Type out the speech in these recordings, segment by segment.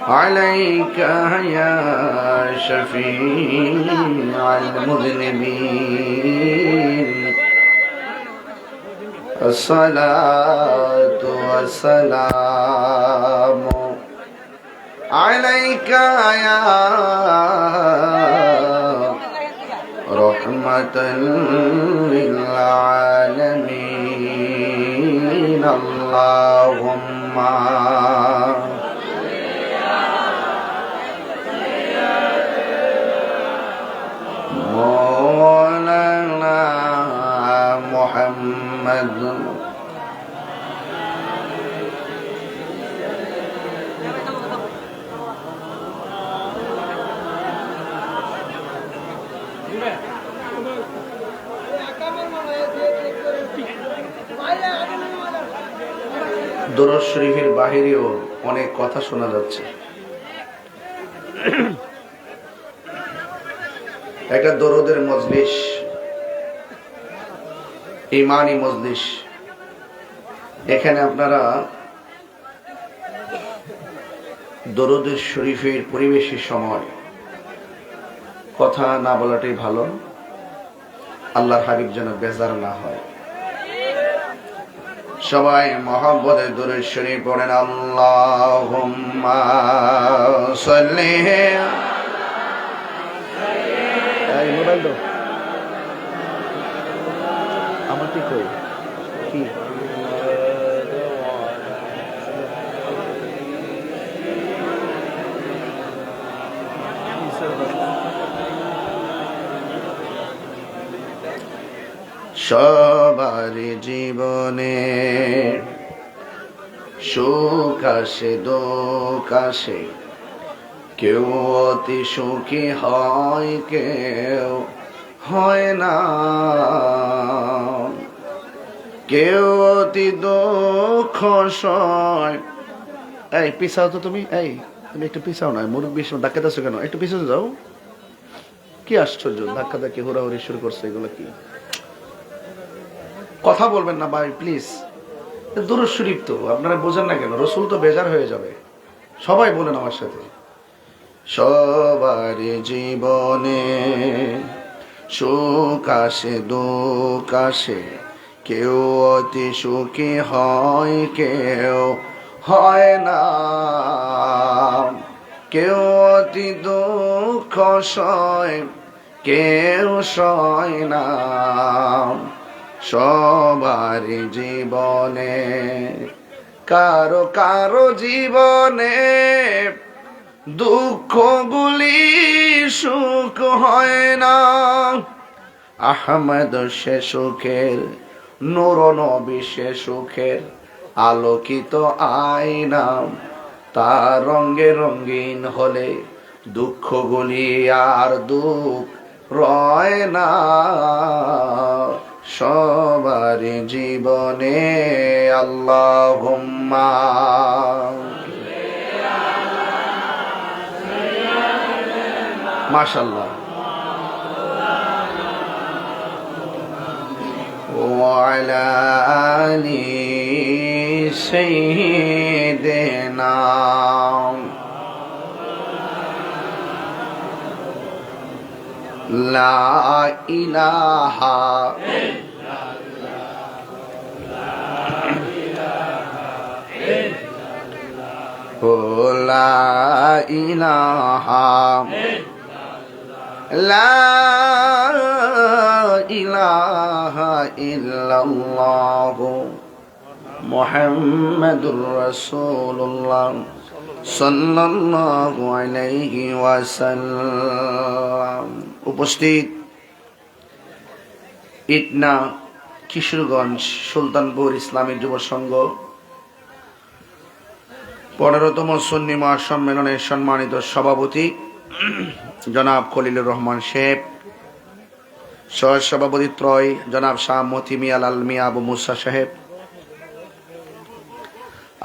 عليك يا شفيع المذنبين الصلاة والسلام عليك يا رحمة للعالمين اللهم مولانا محمد দরুদ শরীফের বাহিরেও অনেক কথা শোনা যাচ্ছে। একটা দরুদের মজলিস, ইমানি মজলিস, এখানে আপনারা দরুদের শরীফের পরিবেশের সময় কথা না বলাটাই ভালো, আল্লাহর হাবিব যেন বেজার না হয়। সবাই মহব্বতে দরুদ শরীফ পড়েন। আল্লাহুম্মা সাল্লি মোবাইল দাও আমার কি কই কি সবার জীবনে সুখ আসে দুঃখ আসে, কেউ অতি সুখী হয় কেউ হয় না, কেউ অতি দুঃখ সয়। এই পিছাও তো তুমি, তুমি একটু পিছাও না, মুরব্বী ধাক্কা দিচ্ছ কেন? একটু পিছনে যাও। কি আশ্চর্য, ধাক্কা ধাক্কি হুড়াহুড়ি শুরু করছে, এগুলো কি? কথা বলবেন না ভাই প্লিজ। দুরূদ শরীফ তো আপনারা বোঝেন না কেন? রসুল তো বেজার হয়ে যাবে। সবাই বলেন আমার সাথে, সবার জীবনে সুখ আসে দুঃখ আসে, কেউ অতি সুখী হয় কেউ হয় না, কেউ অতি দুঃখ সয় কেউ সয় না। সবার জীবনে কারো কারো জীবনে দুঃখগুলি সুখ হয় না। আহমদ সে সুখের, নূর নবী সে সুখের আলোকিত আয়না, তার রঙে রঙিন হলে দুঃখগুলি আর দুঃখ রয় না। সবার জীবনে আল্লাহুম্মা মাশাআল্লাহ ওয়ালা আলি সাইয়্যিদিনা লা ইলাহা লা ইলাহা লা ইলাহা ইল্লাল্লাহু মুহাম্মাদুর রাসূলুল্লাহ সাল্লাল্লাহু আলাইহি ওয়াসাল্লাম। উপস্থিত ইটনা কিশোরগঞ্জ সুলতানপুর ইসলামী যুব সংঘ 15তম সুন্নি মহাসম্মেলনের সম্মানিত সভাপতি জনাব খলিলুর রহমান সাহেব, সহ সভাপতি ত্রয় জনাব শাহ মতি মিয়া লাল মিয়া আবু মুসা সাহেব,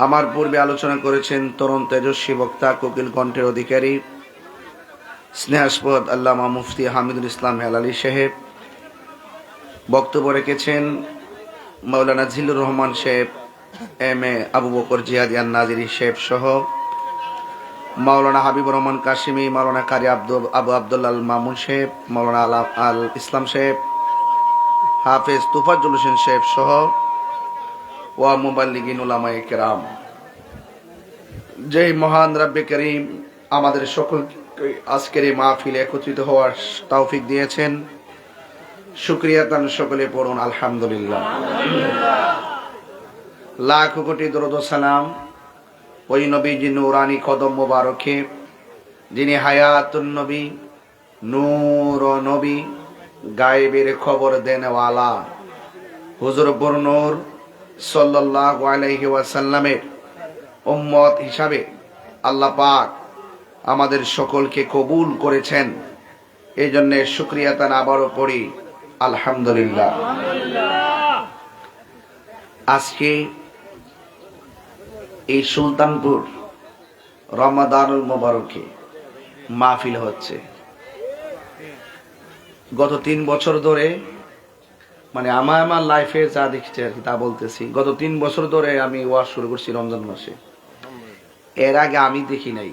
আমার পূর্বে আলোচনা করেছেন তরুণ তেজস্বী বক্তা, কোকিল কণ্ঠের অধিকারী, স্নেহাস্পদ আল্লামা মুফতি হামিদুল ইসলাম হেলালি সাহেব। বক্তব্য রেখেছেন মাওলানা জিল্লুর রহমান সাহেব, এম এ আবু বকর জিহাদিয়ান নাজিরি সাহেব সহ মাওলানা হাবিবুর রহমান কাশিমি, মাওলানা কারি আবু আব্দুল্লাহ আল মামুন সাহেব, মাওলানা আল ইসলাম সাহেব, হাফেজ তুফাজ্জল হোসেন সাহেব সহ ওয়া মুবাল্লিগিন উলামায়ে কেরাম, যেই মহান রব্বে করিম আমাদের সকলকে আজকের এই মাহফিলে একত্রিত হওয়ার তৌফিক দিয়েছেন, শুকরিয়া তান সকলে পড়ুন আলহামদুলিল্লাহ। লাখ কোটি দরুদ ও সালাম ওই নবীজি নূরানি কদম মোবারকে, যিনি হায়াতুন নবী, নূর নবী, গায়েবের খবর দেনওয়ালা হুজুর বরনূর সাল্লাল্লাহু আলাইহি ওয়াসাল্লামের উম্মত হিসাবে আল্লাহ পাক আমাদের সকলকে কবুল করেছেন। এই জন্য শুকরিয়া তান আবারও পড়ি আলহামদুলিল্লাহ। আজকে এই সুলতানপুর রমাদানুল মোবারকে মাহফিল হচ্ছে। গত 3 বছর ধরে, মানে আমার লাইফে যা দেখছি আর কি তা বলতেছি, গত 3 বছর ধরে আমি ওয়াজ শুরু করছি রমজান মাসে। এর আগে আমি দেখি নাই।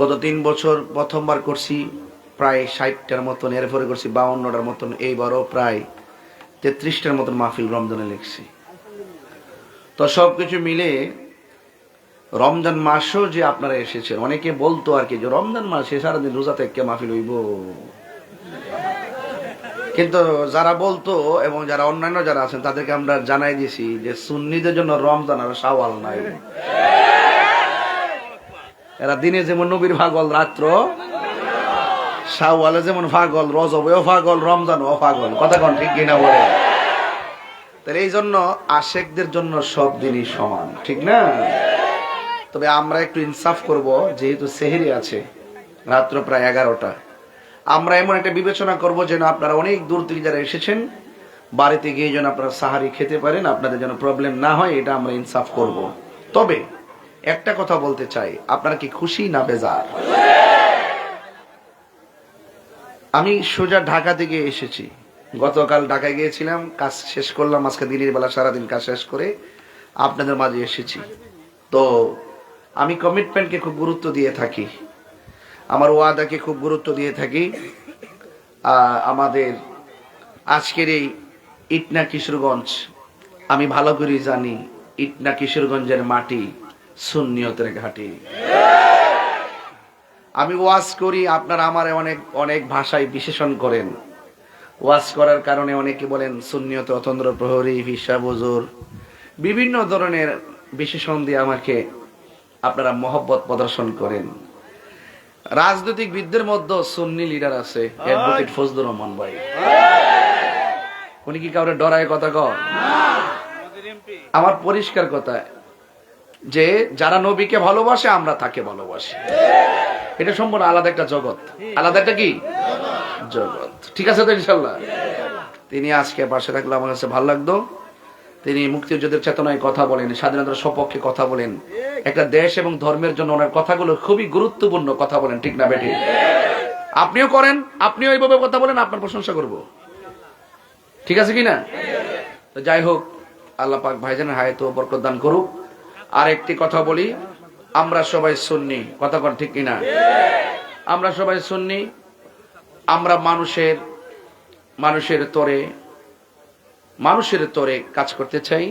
গত 3 বছর প্রথমবার করছি প্রায় 60টার মতন, এরপরে করছি 52টার মতন, এইবারও প্রায় 33টার মতন মাহফিল রমজানে লিখছি। তো সবকিছু মিলে রমজান মাসও যে আপনারা এসেছেন, অনেকে বলতো আর কি যে রমজান মাসে সারাদিন রোজা থেকে মাহফিল হইব, কিন্তু যারা বলতো এবং যারা অন্যান্য যারা আছেন তাদেরকে আমরা জানাই দিছি যে সুন্নিদের জন্য রমজান আর শাওয়াল নাই। এরা দিনে যেমন নবীর পাগল, রাত্র শাওয়ালে যেমন পাগল, রজবেও পাগল, রমজানও পাগল। কথা কোন ঠিক কিনা বলে? তাহলে এই জন্য আশেকদের জন্য সব দিনই সমান, ঠিক না? তবে আমরা একটু ইনসাফ করব, যেহেতু সেহরি আছে, রাত্র প্রায় 11টা, আমরা এমন একটা বিবেচনা করব যেন আপনারা অনেক দূর থেকে যারা এসেছেন বাড়িতে গিয়ে যেন আপনারা সাহারি খেতে পারেন, আপনাদের যেন প্রবলেম না হয়, এটা আমরা ইনসাফ করব। তবে একটা কথা বলতে চাই, আপনারা কি খুশি না বেজার? আমি সোজা ঢাকা থেকে এসেছি, গতকাল ঢাকায় গিয়েছিলাম, কাজ শেষ করলাম, আজকে দিনের বেলা সারাদিন কাজ শেষ করে আপনাদের মাঝে এসেছি। তো আমি কমিটমেন্টকে খুব গুরুত্ব দিয়ে থাকি, আমার ওয়াদাকে খুব গুরুত্ব দিয়ে থাকি। আমাদের আজকের এই ইটনা কিশোরগঞ্জ, আমি ভালো করে জানি ইটনা কিশোরগঞ্জের মাটি সুন্নিয়তের ঘাঁটি। আমি ওয়াজ করি, আপনারা আমার অনেক অনেক ভাষায় বিশেষণ করেন। ওয়াজ করার কারণে অনেকে বলেন সুন্নিয়ত, অতন্দ্র প্রহরী, হিসাব হুজুর, বিভিন্ন ধরনের বিশেষণ দিয়ে আমাকে আপনারা মহব্বত প্রদর্শন করেন। রাজনৈতিক বিদদের মধ্যে সুন্নি লিডার আছে, অ্যাডভোকেট ফজলুর রহমান ভাই। উনি কি কাউরে ডরায় কথা কন? আমার পরিষ্কার কথা যে যারা নবীকে ভালোবাসে আমরা তাকে ভালোবাসি। এটা সম্পূর্ণ আলাদা একটা জগৎ, আলাদা একটা কি জগৎ, ঠিক আছে তো ইনশাল্লাহ। তিনি আজকে পাশে থাকলে আমার কাছে ভালো লাগতো। তিনি মুক্তিযুদ্ধের চেতনায় কথা বলেন, স্বাধীনতার সপক্ষে কথা বলেন, একটা দেশ এবং ধর্মের জন্য ওনার কথাগুলো খুবই গুরুত্বপূর্ণ কথা বলেন, ঠিক না বেটি? আপনিও করেন, আপনিও এইভাবে কথা বলেন, আপনার প্রশংসা করব, ঠিক আছে কিনা? তো যাই হোক, আল্লাহ পাক ভাইজানের হায়াত ও বরকত দান করুক। আর একটি কথা বলি, আমরা সবাই সুন্নি, কথা কন ঠিক কিনা? আমরা সবাই সুন্নি। আমরা মানুষের তরে কাজ করতে চাই,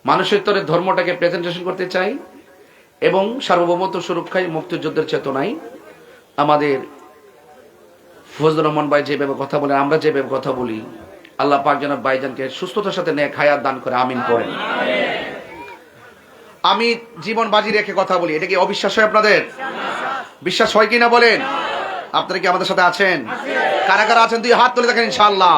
মানুষের তরে ধর্মটাকে প্রেজেন্টেশন করতে চাই, এবং সার্বভৌমত্ব সুরক্ষায় মুক্তিযুদ্ধের চেতনায় আমাদের ফজলুর রহমান ভাই যেভাবে কথা বলে, আমরা যেভাবে কথা বলি, আল্লাহ পাক যেন ভাইজানকে সুস্থতার সাথে নেক হায়াত দান করে, আমিন করেন। আমি জীবন বাজি রেখে কথা বলি, এটা কি অবিশ্বাস হয় আপনাদের? বিশ্বাস হয় কিনা বলেন? আপনারা কি আমাদের সাথে আছেন? কারা কারা আছেন দুই হাত তুলে দেখেন ইনশাআল্লাহ।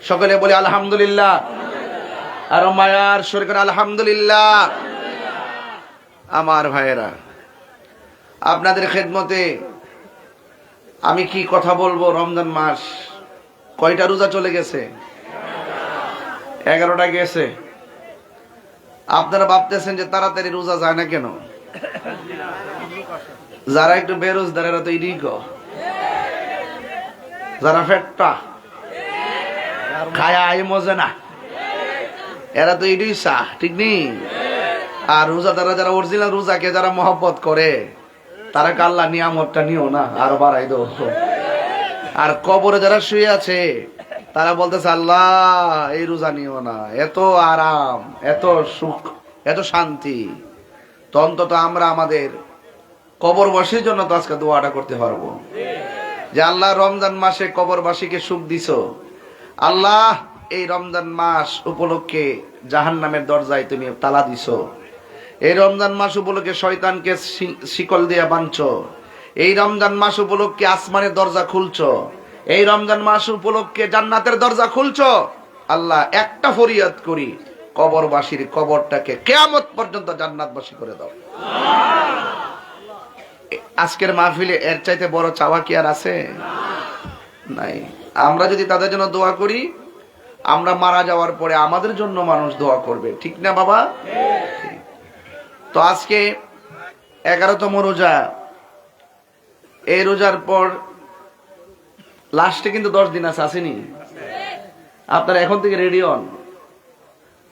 সকলে বলি আলহামদুলিল্লাহ, আর মায়ার শরীর আলহামদুলিল্লাহ। আমার ভাইয়েরা, আপনাদের খেদমতে আমি কি কথা বলবো? রমজান মাস কয়টা রোজা চলে গেছে? 11টা গেছে। আপনারা ভাবতেছেন যে তাড়াতাড়ি রোজা যায় না কেন? যারা একটু বেরোজগার এরা তো ইডি ক, যারা ফেটটা খায়া আই মজে না এরা তো ইডি চা, ঠিক নেই? আর রোজাদাররা যারা অরিজিনাল রোজাকে যারা মহব্বত করে তারা আল্লাহ নিয়ামতটা নিও না আরো বাড়াই দো। আর কবরে যারা শুয়ে আছে তারা বলতেছে আল্লাহ এই রোজা নিও না, এত আরাম, এত সুখ, এত শান্তি। তো অন্তত আমরা আমাদের কবরবাসীর জন্য তো আজকে দোয়াটা করতে পারবো যে আল্লাহ রমজান মাসে কবরবাসীকে সুখ দিছো, আল্লাহ এই রমজান মাস উপলক্ষে জাহান্নামের দরজায় তুমি তালা দিছো, এই রমজান মাস উপলক্ষে শয়তানকে শিকল দিয়ে বাঁধছো, এই রমজান মাস উপলক্ষে আসমানের দরজা খুলছো, এই রমজান মাস উপলক্ষে জান্নাতের দরজা খুলছো। আল্লাহ একটা ফরিয়াদ করি, কবরবাসীর কবরটাকে কিয়ামত পর্যন্ত জান্নাতবাসী করে দাও। আজকের মাহফিলে এর চাইতে বড় চাওয়া কি আর আছে? নাই। আমরা যদি তাদের জন্য দোয়া করি, আমরা মারা যাওয়ার পরে আমাদের জন্য মানুষ দোয়া করবে, ঠিক না বাবা? তো আজকে 11তম রোজা, এই রোজার পর লাস্টে কিন্তু 10 দিন আছে, আসেনি? আপনারা এখন থেকে রেডি হন।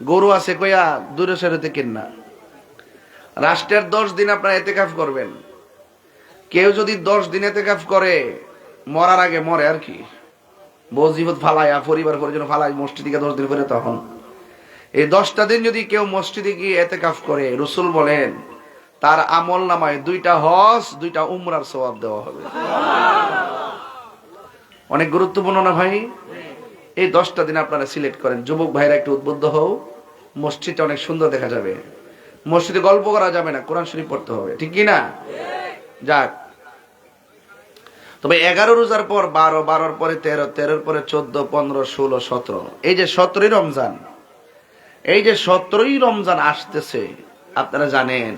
গরু আছে কইয়া দূরে সরেতে কিনা, রাষ্ট্রের 10 দিন আপনারা এতেকাফ করবেন। কেউ যদি 10 দিন এতেকাফ করে মরার আগে মরে আর কি, বজিবত ফালাইয়া পরিবার পরিজন ফালাই মসজিদে 10 দিন করে, তখন এই 10টা দিন যদি কেউ মসজিদে গিয়ে এতেকাফ করে, রাসূল বলেন তার আমল নামায় 2টা হজ 2টা উমরার সওয়াব দেওয়া হবে। অনেক গুরুত্বপূর্ণ না ভাই? এই 10টা দিন আপনারা সিলেক্ট করেন। যুবক ভাইরা একটু উদ্বুদ্ধ হও, মসজিদটা অনেক সুন্দর দেখা যাবে, মসজিদে গল্প করা যাবে না, কোরআন শরীফ পড়তে হবে, ঠিক কি না? যাক, তবে 11 রোজার পর 12, 12 পরে 13, 13 পরে 14, 15, 16, 17, এই যে 17ই রমজান, এই যে 17ই রমজান আসতেছে, আপনারা জানেন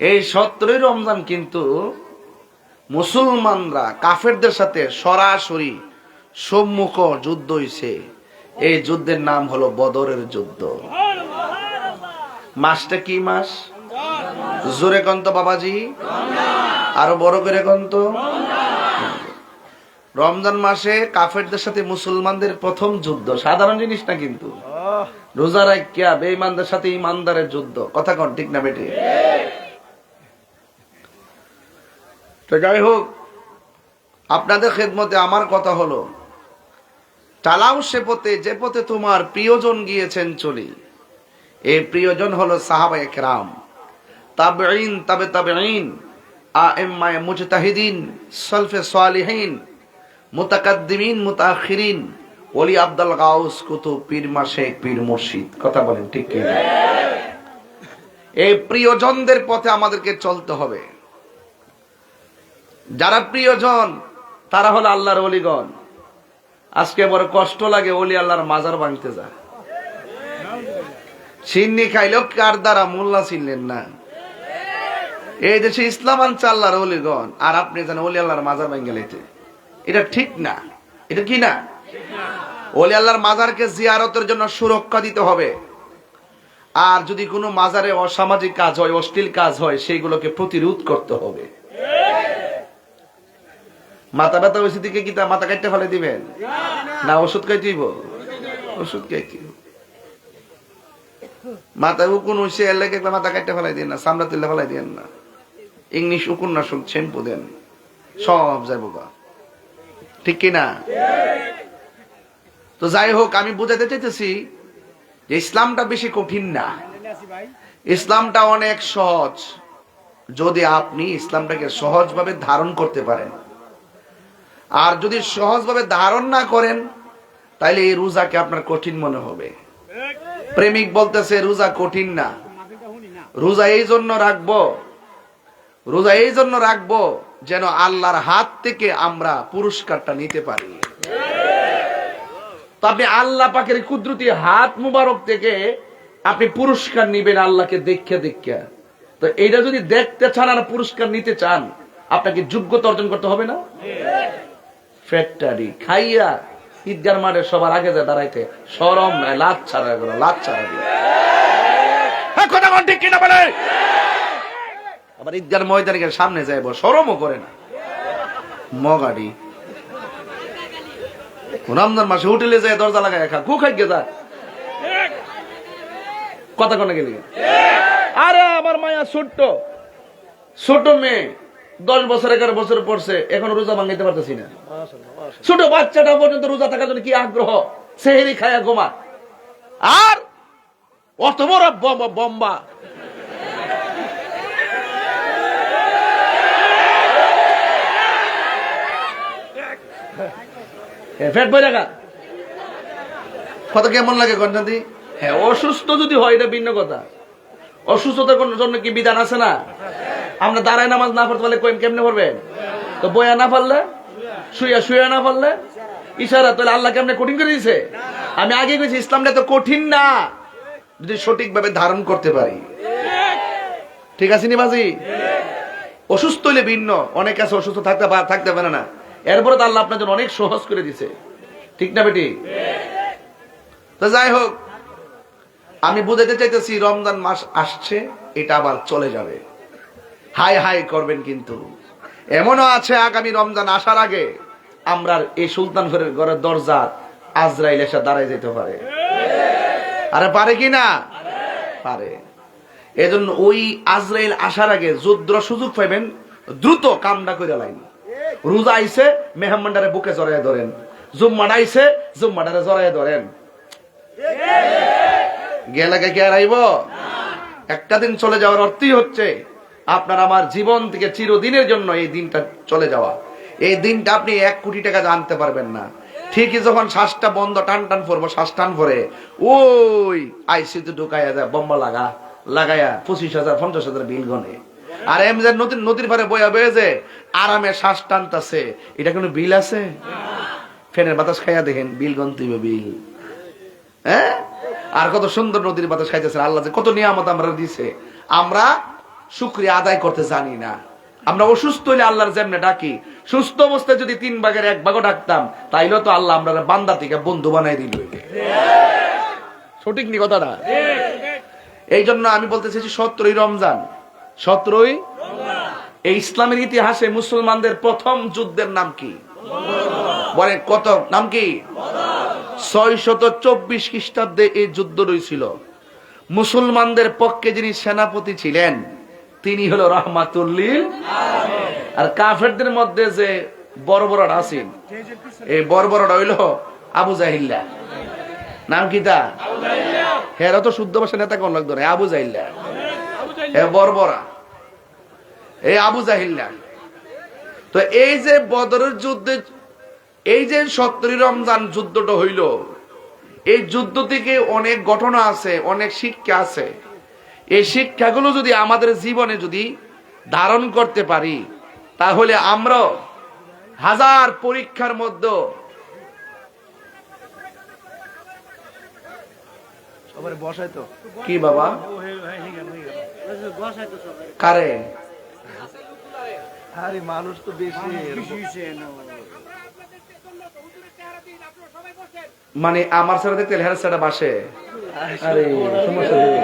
এই 17ই রমজান কিন্তু মুসলমানরা কাফেরদের সাথে সরাসরি সম্মুখ যুদ্ধ হইছে। এই যুদ্ধের নাম হলো বদরের যুদ্ধ। মাসটা কি মাস? জোরে কন্ত বাবাজি, আরো বড় করে কন্ত। রমজান মাসে কাফেরদের সাথে মুসলমানদের প্রথম যুদ্ধ, সাধারণ জিনিস না কিন্তু। রোজা রাখিয়া বেঈমানদের সাথে ইমানদারের যুদ্ধ, কথা কন ঠিক না বেটে? তো যাই হোক, আপনাদের খেদমতে আমার কথা হলো, চালাও সে পথে যে পথে তোমার প্রিয়জন গিয়েছেন চলি। এই প্রিয়জন হলো সাহাবায়ে কেরাম, তাবেঈন, তাবে তাবেঈন, আইম্মায়ে মুজতাহিদিন, সালফে সালিহিন, মুতাকাদ্দিমিন, মুতাআখিরিন, ওলি আব্দুল গাউস, কুতুব, পীর মাশাইখ, পীর মুর্শিদ, কথা বলেন ঠিক কি না? এই প্রিয়জনদের পথে আমাদেরকে চলতে হবে। যারা প্রিয়জন তারা হলো আল্লাহর ওলিগণ। আজকে বড় কষ্ট লাগে ওলি আল্লাহর মাজার ভাঙতে যায়। সিন্নি খাইলেও কার দ্বারা? মোল্লা ছিলেন না। এই দেশে ইসলাম আনছে আল্লাহর ওলিগণ, আর আপনি জানেন ওলি আল্লাহর মাজার ভাঙে লাইতে। এটা ঠিক না, এটা কি না? ওলি আল্লাহর মাজারকে জিয়ারতের জন্য সুরক্ষা দিতে হবে। আর যদি কোনো মাজারে অসামাজিক কাজ হয়, অশ্লীল কাজ হয়, সেইগুলোকে প্রতিরোধ করতে হবে। মাথা ব্যথা হয়েছে দিকে কি তা মাথা কাটতে ফেলে দিবেন না? ওষুধ খাইতে দিব, ওষুধ খাইতে। মাথায় উকুন হয়েছে এর লেগে মাথা কাটতে ফেলাই দিন না, চামড়া তুলে ফেলাই দিন না, ইংলিশ উকুন না শ্যাম্পু দেন, সব যাবো গা, ঠিক কিনা? তো যাই হোক, আমি বুঝাতে চাইতেছি যে ইসলামটা বেশি কঠিন না, ইসলামটা অনেক সহজ। যদি আপনি ইসলামটাকে সহজভাবে ধারণ করতে পারেন, আর যদি সহজভাবে ধারণ না করেন তাহলে এই রোজাকে আপনার কঠিন মনে হবে। প্রেমিক বলতেছে রোজা কঠিন না, রোজা এই জন্য রাখবো, রোজা এই জন্য রাখবো যেন আল্লাহর হাত থেকে আমরা পুরস্কারটা নিতে পারি। তো আপনি আল্লাহ পাকের কুদরতি হাত মুবারক থেকে আপনি পুরস্কার নিবেন আল্লাহকে দেখে দেখে। তো এইটা যদি দেখতে চান আর পুরস্কার নিতে চান, আপনাকে যোগ্যতা অর্জন করতে হবে না? ফ্যাক্টরি খাইয়া ঈদগার মাঠে সবার আগে যায় দাঁড়াইতে শরম নাই, লাজ ছাড়া গেল, লাজ ছাড়া দিয়ে কথা ঠিক কিনা বলে? আবার ঈদগার ময়দানের সামনে যাইব, শরমও করে না। মগাড়ি রমজান মাসে হোটেলে যায় দরজা লাগায় খা, গু খাই গে যা, কথা কোনে গেলি। আরে আমার মায়া ছোট্ট ছোট মেয়ে, 10 বছর 11 বছর পড়ছে, এখন রোজা ভাঙাইতে পারতেছি না। ছোট বাচ্চাটা পর্যন্ত রোজা থাকার জন্য কি আগ্রহ, সেহেরি খায়া ঘুমা। আর অত বড় বম্বা ফেট বই রাখা, কত কেমন লাগে গঞ্জাদি। হ্যাঁ, অসুস্থ যদি হয় এটা ভিন্ন কথা। অসুস্থতার জন্য কি বিধান আছে না? আমরা দাঁড়ায় নামাজ না পড়তে পারলে কেমনে পড়বেন? তো বয়া না পারলে, শুয়া না পারলে ইশারা, তাহলে আল্লাহ কেমনে কঠিন করে দিয়েছে? আমি আগে গেছি ইসলামটা তো কঠিন না, যদি সঠিকভাবে ধারণ করতে পারি। ঠিক আছে নি বাজি? অসুস্থ হইলে ভিন্ন, অনেক আছে অসুস্থ থাকতে পারে না, এরপরে তো আল্লাহ আপনার জন্য অনেক সহজ করে দিছে। ঠিক না বেটি? তো যাই হোক, আমি বুঝাতে চাইতেছি রমজান মাস আসছে, এটা আবার চলে যাবে, হাই হাই করবেন। কিন্তু এমনও আছে আগামী রমজান আসার আগে আমরা এই সুলতান ঘরের দরজা আজরাইল এসে দাঁড়ায় যেতে পারে। আরে পারে কি না? পারে। এজন্য ওই আজরাইল আসার আগে যুদ্ধ সুযোগ পাইবেন, দ্রুত কামটা করে লাইন। রোজা আইছে, মেহমানদারে বুকে জড়ায় ধরেন। জুম্মাটা আইছে, জুম্মাটারে জড়ায় ধরেন। গেলাকে কে আর আইব? একটা দিন চলে যাওয়ার অর্থই হচ্ছে আপনার আমার জীবন থেকে চিরদিনের জন্য এই দিনটা চলে যাওয়া। এই দিনটা আপনি 1 কোটি টাকা জানতে পারবেন না। ঠিকই যখন শ্বাসটা বন্ধ, টান পড়বো, শ্বাস টান পরে ওই আইসিতে ঢুকাইয়া যায়, বোম্বা লাগাইয়া 25,000 50,000 বিল গনে। আর এমনি নদীর পারে বয়া বয়েছে আরামে শ্বাস টানতেছে, এটা কোনো বিল আছে? ফ্যানের বাতাস খাইয়া দেখেন, বিল গন্তিবে বিল। হ্যাঁ, আর কত সুন্দর নদীর বাতাস খাইতেছেন। আল্লাহ যে কত নিয়ামত আমরা দিছে, আমরা শুকরিয়া আদায় করতে জানি না। আমরা অসুস্থ হইলে আল্লাহর যেমনে ডাকি, সুস্থ অবস্থায় যদি 3 ভাগের 1 ভাগও ডাকতাম, তাইলেও তো আল্লাহ আমরা বান্দা থেকে বন্ধু বানাই দিল। সঠিক নি কথাটা? এই জন্য আমি বলতে চাইছি 17ই রমজান, 17ই এই ইসলামের ইতিহাসে মুসলমানদের প্রথম যুদ্ধের নাম কি বলেন? কত নাম কি? 624 খ্রিস্টাব্দে এই যুদ্ধ হয়েছিল। মুসলমানদের পক্ষে যিনি সেনাপতি ছিলেন তিনি হলো রাহমাতুল লিল আলামিন। আর কাফেরদের মধ্যে যে বর্বরটা আছেন, এই বর্বরটা হইল আবু জাহিল্লা। নাম কি তা? হেরা তো শুদ্ধ ভাষা নেতা কোন লাগতো না, আবু জাহিল্লা। হে বর্বরা, এই আবু জাহিল্লা। তো এই যে বদরের যুদ্ধে, এই যে 17ই রমজান যুদ্ধটা হইল, এই যুদ্ধ থেকে অনেক ঘটনা আছে, অনেক শিক্ষা আছে। এই শিক্ষাগুলো যদি আমাদের জীবনে যদি ধারণ করতে পারি, তাহলে আমরা হাজার পরীক্ষার মধ্যে কি বাবা কারে আরে মানুষ তো বেশি মানে আমার সাথে দেখতে হেয়ার সেটা বাসে। আরে সমস্যা নেই,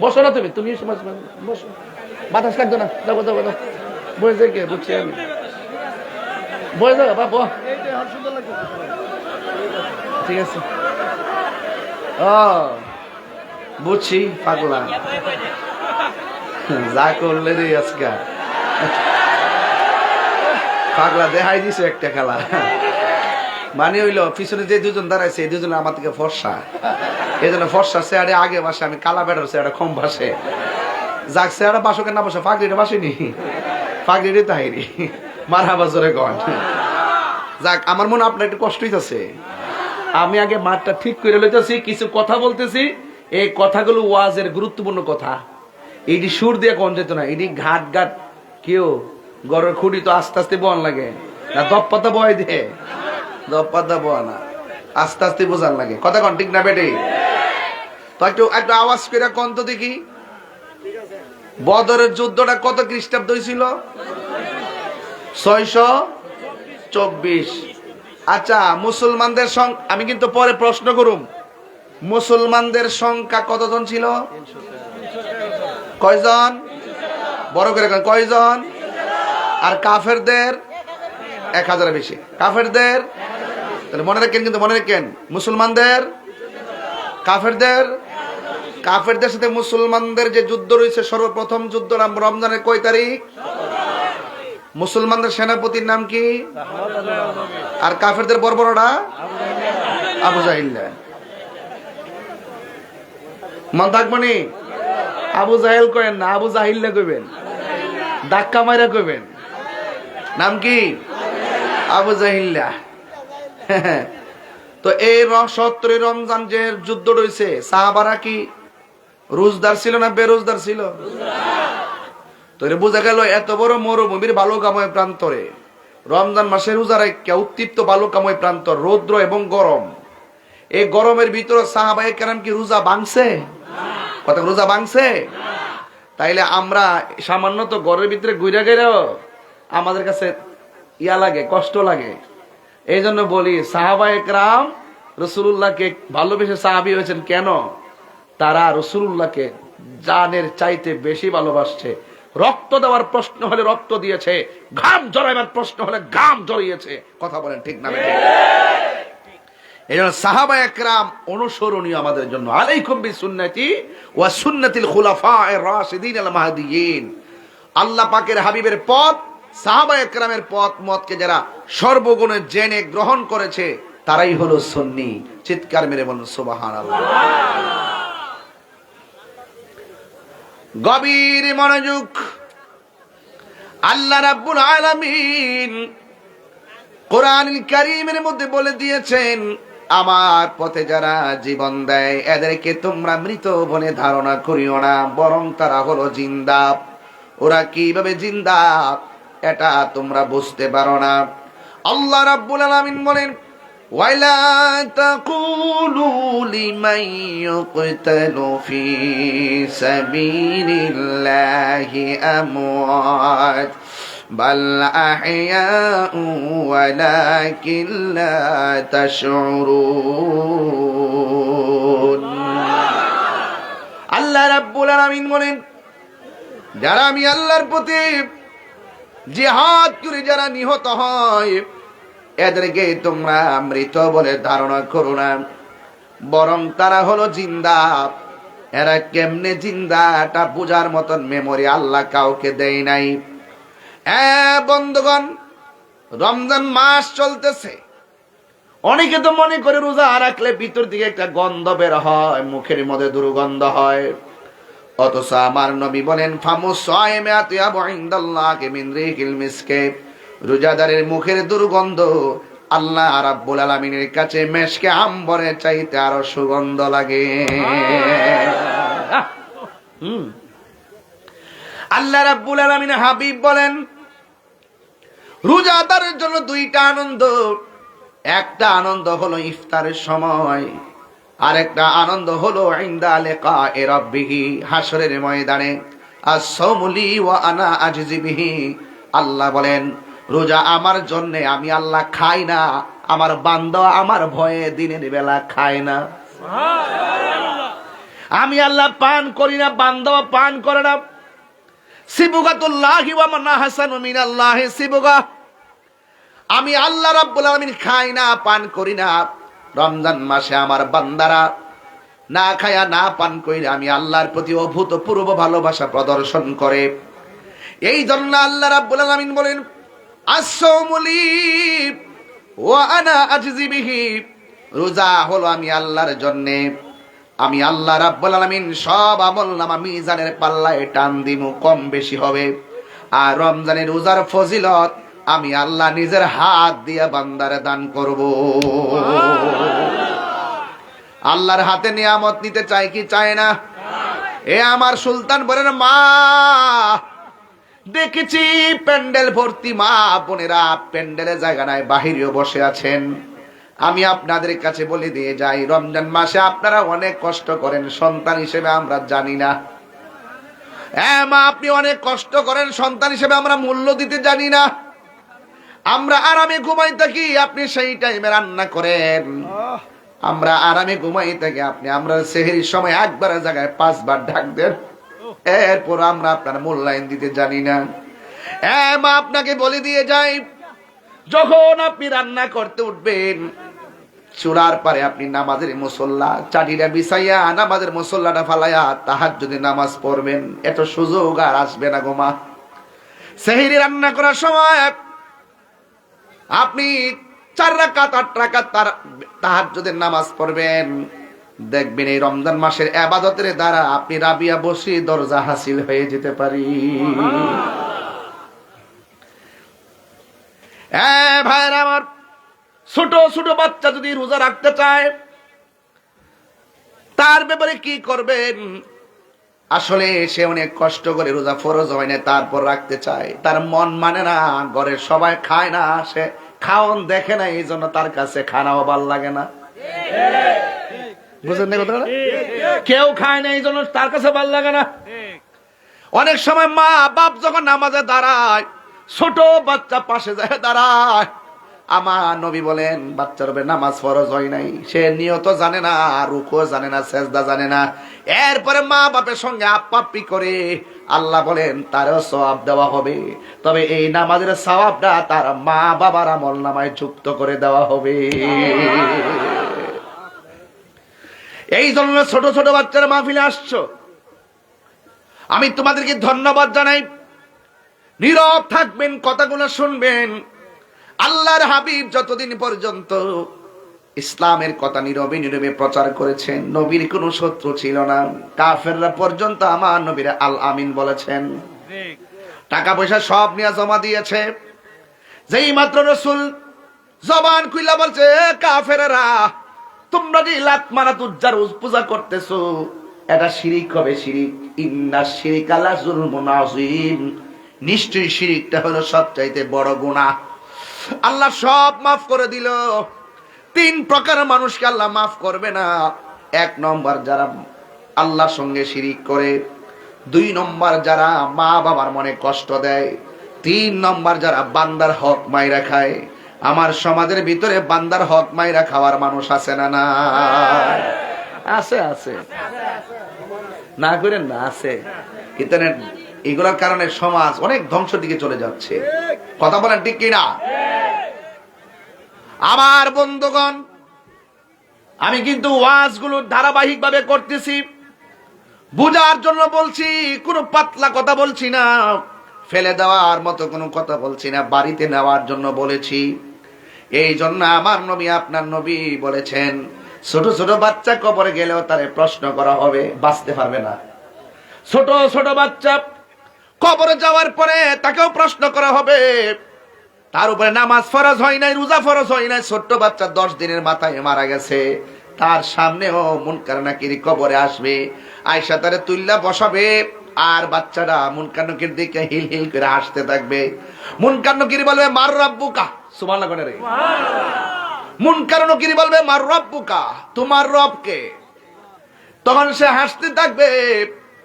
বসো না তুমি, তুমি বসো, বাতাস লাগতো না, যাবো যাবো যাবো, বসে দেখে বুঝছি আমি, বসে যাবো বাবা, ঠিক আছে। ও বুঝছি, পাগলা যা করলে রে আজকে পাগলা দেখাই দিছে একটা খেলা। মানে হইল পিছনে যে 2জন দাঁড়াইছে, এই 2জন আমার থেকে ফর্সা, এই জন্য ফর্সা চেয়ারে আগে বাসে, আমি কালা বেড়ার চেয়ারে কম বাসে। যাক চেয়ারে বাসকে না বসে, ফাঁকড়িটা বাসিনি, ফাঁকড়িটা তাহিরি মারা বাজরে গন। যাক, আমার মনে আপনার একটু কষ্ট হইতেছে। আমি আগে মাঠটা ঠিক করে লইতেছি, কিছু কথা বলতেছি, এই কথাগুলো ওয়াজের গুরুত্বপূর্ণ কথা। এইটি সুর দিয়ে কোন যেত না, এটি ঘাট ঘাট কেউ গড়ের খুঁড়ি তো আস্তে আস্তে বন লাগে না, দপ্পাতা বয় দিয়ে, দপ্পাতা বয় না, আস্তে আস্তে বোঝান লাগে। কথা কন ঠিক না বেটে? তো একটু একটু আওয়াজ করে কোন তো দেখি, বদরের যুদ্ধটা কত খ্রিস্টাব্দ হয়েছিল? 624। আচ্ছা, মুসলমানদের আমি কিন্তু পরে প্রশ্ন করুম, মুসলমানদের সংখ্যা কতজন ছিল? কয়জন? বড় করে কয়জন? আর কাফেরদের 1000 বেশি। কাফেরদের তাহলে মনে রাখেন, কিন্তু মনে রাখেন মুসলমানদের কাফেরদের সাথে মুসলমানদের যে যুদ্ধ রয়েছে, সর্বপ্রথম যুদ্ধ নাম রমজানের কয় তারিখ? মুসলমানদের সেনাপতির নাম কি? আর কাফেরদের বর্বররা আবু জাহিল। মন থাকবনি? আবু জাহেল কইেন না, আবু জাহিল কইবেন, ধাক্কা মাইরা কইবেন। নাম কি? আবু জাহিল্লা। তো এই 70 রমজান যে যুদ্ধ রয়েছে, সাহাবারা কি রোজদার ছিল না বেরোজদার ছিল? তো বোঝা গেল এত বড় মরুভূমির বালুকাময় প্রান্তরে রমজান মাসের রোজা রাখা, উত্তপ্ত বালুকাময় প্রান্তর, রৌদ্র এবং গরম, এই গরমের ভিতরে সাহাবায়ে কেরাম কি রোজা ভাঙছে? কথা, রোজা ভাঙছে? তাইলে আমরা সামান্য তো ঘরের ভিতরে ঘুরে গেলেও আমাদের কাছে ইয়া লাগে, কষ্ট লাগে। এই জন্য বলি, সাহাবায়ে কেরাম রাসূলুল্লাহকে ভালোবেসে সাহাবী হয়েছেন কেন? তারা রাসূলুল্লাহকে জানের চাইতে বেশি ভালোবাসছে। রক্ত দেওয়ার প্রশ্ন হলে রক্ত দিয়েছে, ঘাম জড়াইবার প্রশ্ন হলে ঘাম জড়িয়েছে। কথা বলেন ঠিক না? এই জন্য সাহাবায়ে কেরাম অনুসরণীয় আমাদের জন্য। আলাইকুম বিসুন্নতি ওয়া সুন্নাতিল খুলাফায়ে রাশিদিন আল মাহদিয়িন। আল্লাহ পাকের হাবিবের পথ, সাহাবায়ে কেরামের পথ মতকে যারা সর্বগুণে জেনে গ্রহণ করেছে তারাই হলো সুন্নি। চিৎকার মেরে বলুন সুবহানাল্লাহ। গভীর মনোযোগ। আল্লাহ রাব্বুল আলামিন কোরআনুল কারীমের মধ্যে বলে দিয়েছেন, আমার পথে যারা জীবন দেয় এদেরকে তোমরা মৃত বলে ধারণা করিও না, বরং তারা হলো জিন্দা। ওরা কিভাবে জিন্দা এটা তোমরা বুঝতে পারো না। আল্লাহ রাব্বুল আলামিন বলেন, ওয়ালা তাকুলু লিমান ইউকতালু ফি সাবিলিল্লাহি আমওয়াত বাল আহইয়াউ ওয়ালাকিন লা তাশউরুন। আল্লাহ রাব্বুল আলামিন বলেন, যারা আমি আল্লাহর পথে জিহাদ করে যারা নিহত হয় এদেরকে তোমরা মৃত বলে ধারণা করো না, বরং তারা হলো জিন্দা। এরা কেমনে জিন্দা এটা বোঝার মতন মেমোরি আল্লাহ কাউকে দেয় নাই। বন্ধুগণ, রমজান মাস চলতেছে, অনেকে তো মনে করে রোজা রাখলে ভিতর দিকে একটা গন্ধ বের হয়, মুখের মধ্যে দুর্গন্ধ হয়। অথচ আমার নবী বলেন, ফামুসাইমে আতিয়াবু ইনদাল্লাহি মিন রিহিল মিসকে। রোজাদারের মুখের দুর্গন্ধ আল্লাহ রাব্বুল আলামিনের কাছে মেশকে আম্বরের চাইতে আরো সুগন্ধ লাগে। আল্লাহ রাব্বুল আলামিন হাবিব বলেন, রোজাদারের জন্য দুইটা আনন্দ। একটা আনন্দ হলো ইফতারের সময়, আরেকটা আনন্দ হলো ইনদা লিকায়ে রাব্বিহি, হাসরের ময়দানে। আস-সাওমু লি ওয়া আনা আজজি বিহি। আল্লাহ বলেন, রোজা আমার জন্য, আমি আল্লাহ খাই না, আমার বান্দা আমার ভয়ে দিনের বেলা খায় না। আমি আল্লাহ পান করি না, বান্দা পান করে না। সিবগাতুল্লাহি ওয়া মানা হাসানু মিনাল্লাহি সিবগা। আমি আল্লাহ রাব্বুল আলামিন খাই না, পান করি না। রমজান মাসে আমার বান্দারা না খায়া না পান কইরা আমি আল্লাহর প্রতি অভূতপূর্ব ভালোবাসা প্রদর্শন করে। এই জন্য আল্লাহ রাব্বুল আলামিন বলেন, আস-সাওমু লি ওয়া আনা আজজি বিহি। রোজা হলো আমি আল্লাহর জন্য, আমি আল্লাহ রাব্বুল আলামিন সব আমলনামা মিজানের পাল্লায় টান দিমু, কম বেশি হবে। আর রমজানের রোজার ফজিলত আমি আল্লাহ নিজের হাত দিয়ে বান্দারে দান করব। আল্লাহর হাতে নিয়ামত নিতে চাই কি চায় না? এ আমার সুলতানপুরের মা, দেখেছি প্যান্ডেল ভর্তি মা বোনেরা, প্যান্ডেলে জায়গা নাই, বাহিরেও বসে আছেন। আমি আপনাদের কাছে বলে দিয়ে যাই, রমজান মাসে আপনারা অনেক কষ্ট করেন, সন্তান হিসেবে আমরা জানি না। মা, আপনি অনেক কষ্ট করেন, সন্তান হিসেবে আমরা মূল্য দিতে জানি না। আমরা আরামে ঘুমাই থাকি, আপনি সেই টাইমে রান্না করেন। আমরা আরামে ঘুমাই থাকি, আপনি আমরা সেহরির সময় একবার জায়গায় 5 বার ডাক দেন, এরপর আমরা আপনার মূল্যায়ন দিতে জানি না। মা আপনাকে বলে দিয়ে যাই, যখন আপনি রান্না করতে উঠবেন, চূড়ার পারে আপনি নামাজের মুসল্লা চাটিটা বিছাইয়া নামাজের মুসল্লাটা ফালাইয়া তাহাজ্জুদে নামাজ পড়বেন। এত সুযোগ আর আসবে না গো মা। সেহরি রান্না করার সময় আপনি 4 রাকাত 8 রাকাত তাহাজ্জুদের নামাজ পড়বেন। দেখবেন এই রমজান মাসের ইবাদতের দ্বারা আপনি রাবিয়া বসি দরজা হাসিল হয়ে যেতে পারি। ভাইরা আমার, ছোট ছোট বাচ্চা যদি রোজা রাখতে চায়, তার ব্যাপারে কি করবেন? আসলে সে অনেক কষ্ট করে রোজা ফরজ হয় না, তারপর রাখতে চায়, তার মন মানে না, ঘরের সবাই খায় না, সে খাওন দেখে না, এই জন্য তার কাছে খানাও ভাল লাগে না। বুঝলেন না কথাটা? কেউ খায় না, এই জন্য তার কাছে ভাল লাগে না। অনেক সময় মা বাপ যখন নামাজে দাঁড়ায়, ছোট বাচ্চা পাশে যায় দাঁড়ায়, আমার নবী বলেন বাচ্চার উপরে নামাজ ফরজ হয় নাই, সে নিয়ত জানে না, রুকু জানে না, সেজদা জানে না, এরপরে মা বাপের সঙ্গে আপ্পাপ্পি করে, আল্লাহ বলেন তারও সওয়াব দেওয়া হবে, তবে এই নামাজের সওয়াবটা তার মা বাবার আমলনামায় যুক্ত করে দেওয়া হবে। এই জন্য ছোট ছোট বাচ্চারা মাহফিলে আসছো, আমি তোমাদেরকে ধন্যবাদ জানাই। নীরব থাকবেন, কথাগুলো শুনবেন। আল্লাহর হাবিব যতদিন পর্যন্ত ইসলামের কথা নীরবে নীরবে প্রচার করেছেন, নবীর কোনো শত্রু ছিল না। কাফেররা পর্যন্ত আমার নবীর আল আমিন বলেছেন, টাকা পয়সা সব নিয়ে জমা দিয়েছে। যেই মাত্র রাসূল জবান খুইলা বলছে, কাফেররা তোমরা যে লাত মানাত উজ্জার পূজা করতেছো, এটা শিরিক হবে, শিরিক। ইন্নাশ শিরকা লা যুলমুন আযীম, নিশ্চয়ই শিরিকটা হলো সবচাইতে বড় গুনাহ। আল্লাহ সব মাফ করে দিল। 3 প্রকার মানুষকে আল্লাহ মাফ করবে না। 1 নম্বর যারা আল্লাহর সঙ্গে শিরিক করে, 2 নম্বর যারা মা বাবার মনে কষ্ট দেয়, 3 নম্বর যারা বান্দার হক মাইরা খায়। আমার সমাজের ভিতরে বান্দার হক মাইরা খাওয়ার মানুষ আছে না? না আছে, আছে, না করেন না, আছে। কিন্তু এগুলোর কারণে সমাজ অনেক ধ্বংস দিকে চলে যাচ্ছে। কথা বলেন ঠিক কিনা? আমার বন্ধুগণ, আমি কিন্তু ওয়াজগুলো ধারাবাহিক ভাবে করতেছি, বুঝার জন্য বলছি, কোনো পাতলা কথা বলছি না, ফেলে দেওয়ার মতো কোনো কথা বলছি না, বাড়িতে নেওয়ার জন্য বলেছি। এই জন্য আমার নবী, আপনার নবী বলেছেন, ছোট ছোট বাচ্চা কবরে গেলেও তারে প্রশ্ন করা হবে, বাঁচতে পারবে না। ছোট ছোট বাচ্চা কবরে যাওয়ার পরে তাকেও প্রশ্ন করা হবে। তার উপরে নামাজ ফরজ হয় নাই, রোজা ফরজ হয় নাই, ছোট্ট বাচ্চা 10 দিনের মাথায় মারা গেছে, তার সামনেও মুনকার নাকির কবরে আসবে, আয়েশা তারে তুল্লা বসাবে, আর বাচ্চাটা মুনকার নাকির দিকে হিল হিল করে হাসতে থাকবে। মুনকার নাকির বলবে মার রাব্বুকা, সুবহানাল্লাহ করে রে, মুনকার নাকির বলবে মার রাব্বুকা, তোমার রব কে? তখন সে হাসতে থাকবে,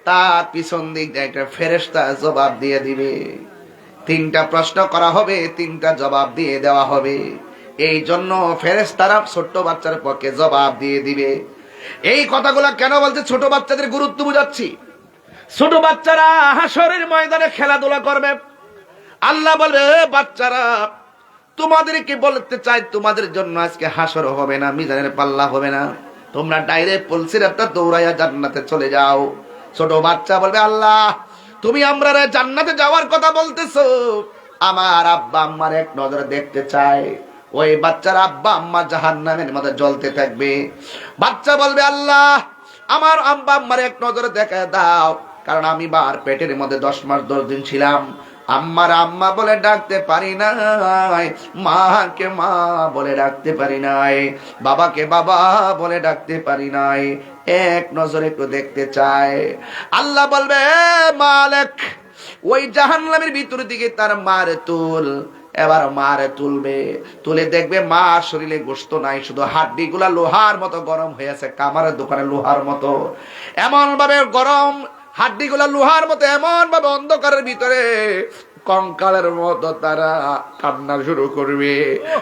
তার পিছন দিক দিয়ে একটা ফেরেশতা জবাব দিয়ে দিবে। 3টা প্রশ্ন করা হবে, 3টা জবাব দিয়ে দেওয়া হবে। এই জন্য ফেরেশতারা ছোট্ট বাচ্চার পক্ষে জবাব দিয়ে দিবে। এই কথাগুলো কেন বলছে? ছোট বাচ্চাদের গুরুত্ব বুঝাচ্ছি। ছোট বাচ্চারা হাসরের ময়দানে খেলাধুলা করবে। আল্লাহ বলবে, বাচ্চারা তোমাদেরকে বলতে চাই, তোমাদের জন্য আজকে হাসর হবে না, মিজানের পাল্লা হবে না, তোমরা ডাইরেক্ট পুলসিরাতটা দৌড়াইয়া জান্নাতে চলে যাও। ছোট বাচ্চা বলবে, আল্লাহ তুমি আমরা জান্নাতে যাওয়ার কথা বলতেছো, আমার আব্বা আম্মার এক নজর দেখতে চাই। ওই বাচ্চার আব্বা আম্মা জাহান্নামের মধ্যে জ্বলতে থাকবে। বাচ্চা বলবে, আল্লাহ আমার আব্বা আম্মার এক নজর দেখা দাও, কারণ আমি বার পেটের মধ্যে 10 মাস 10 দিন ছিলাম, আম্মার আম্মা বলে ডাকতে পারি নাই, মাকে মা বলে ডাকতে পারি নাই, বাবাকে বাবা বলে ডাকতে পারি নাই, এক নজরে একটু দেখতে চায়। আল্লাহ বলবে, মালিক ওই জাহান্নামের ভিতর দিকে তার মারে তুল। এবার মারে তুলবে, তুলে দেখবে মা শরীরে গোশত নাই, শুধু হাড্ডি গুলা লোহার মতো গরম হয়েছে, কামারের দোকানে লোহার মতো এমন ভাবে গরম, হাড্ডি গুলা লোহার মতো এমন ভাবে অন্ধকারের ভিতরে কঙ্কালের মতো তারা কান্না শুরু করবে।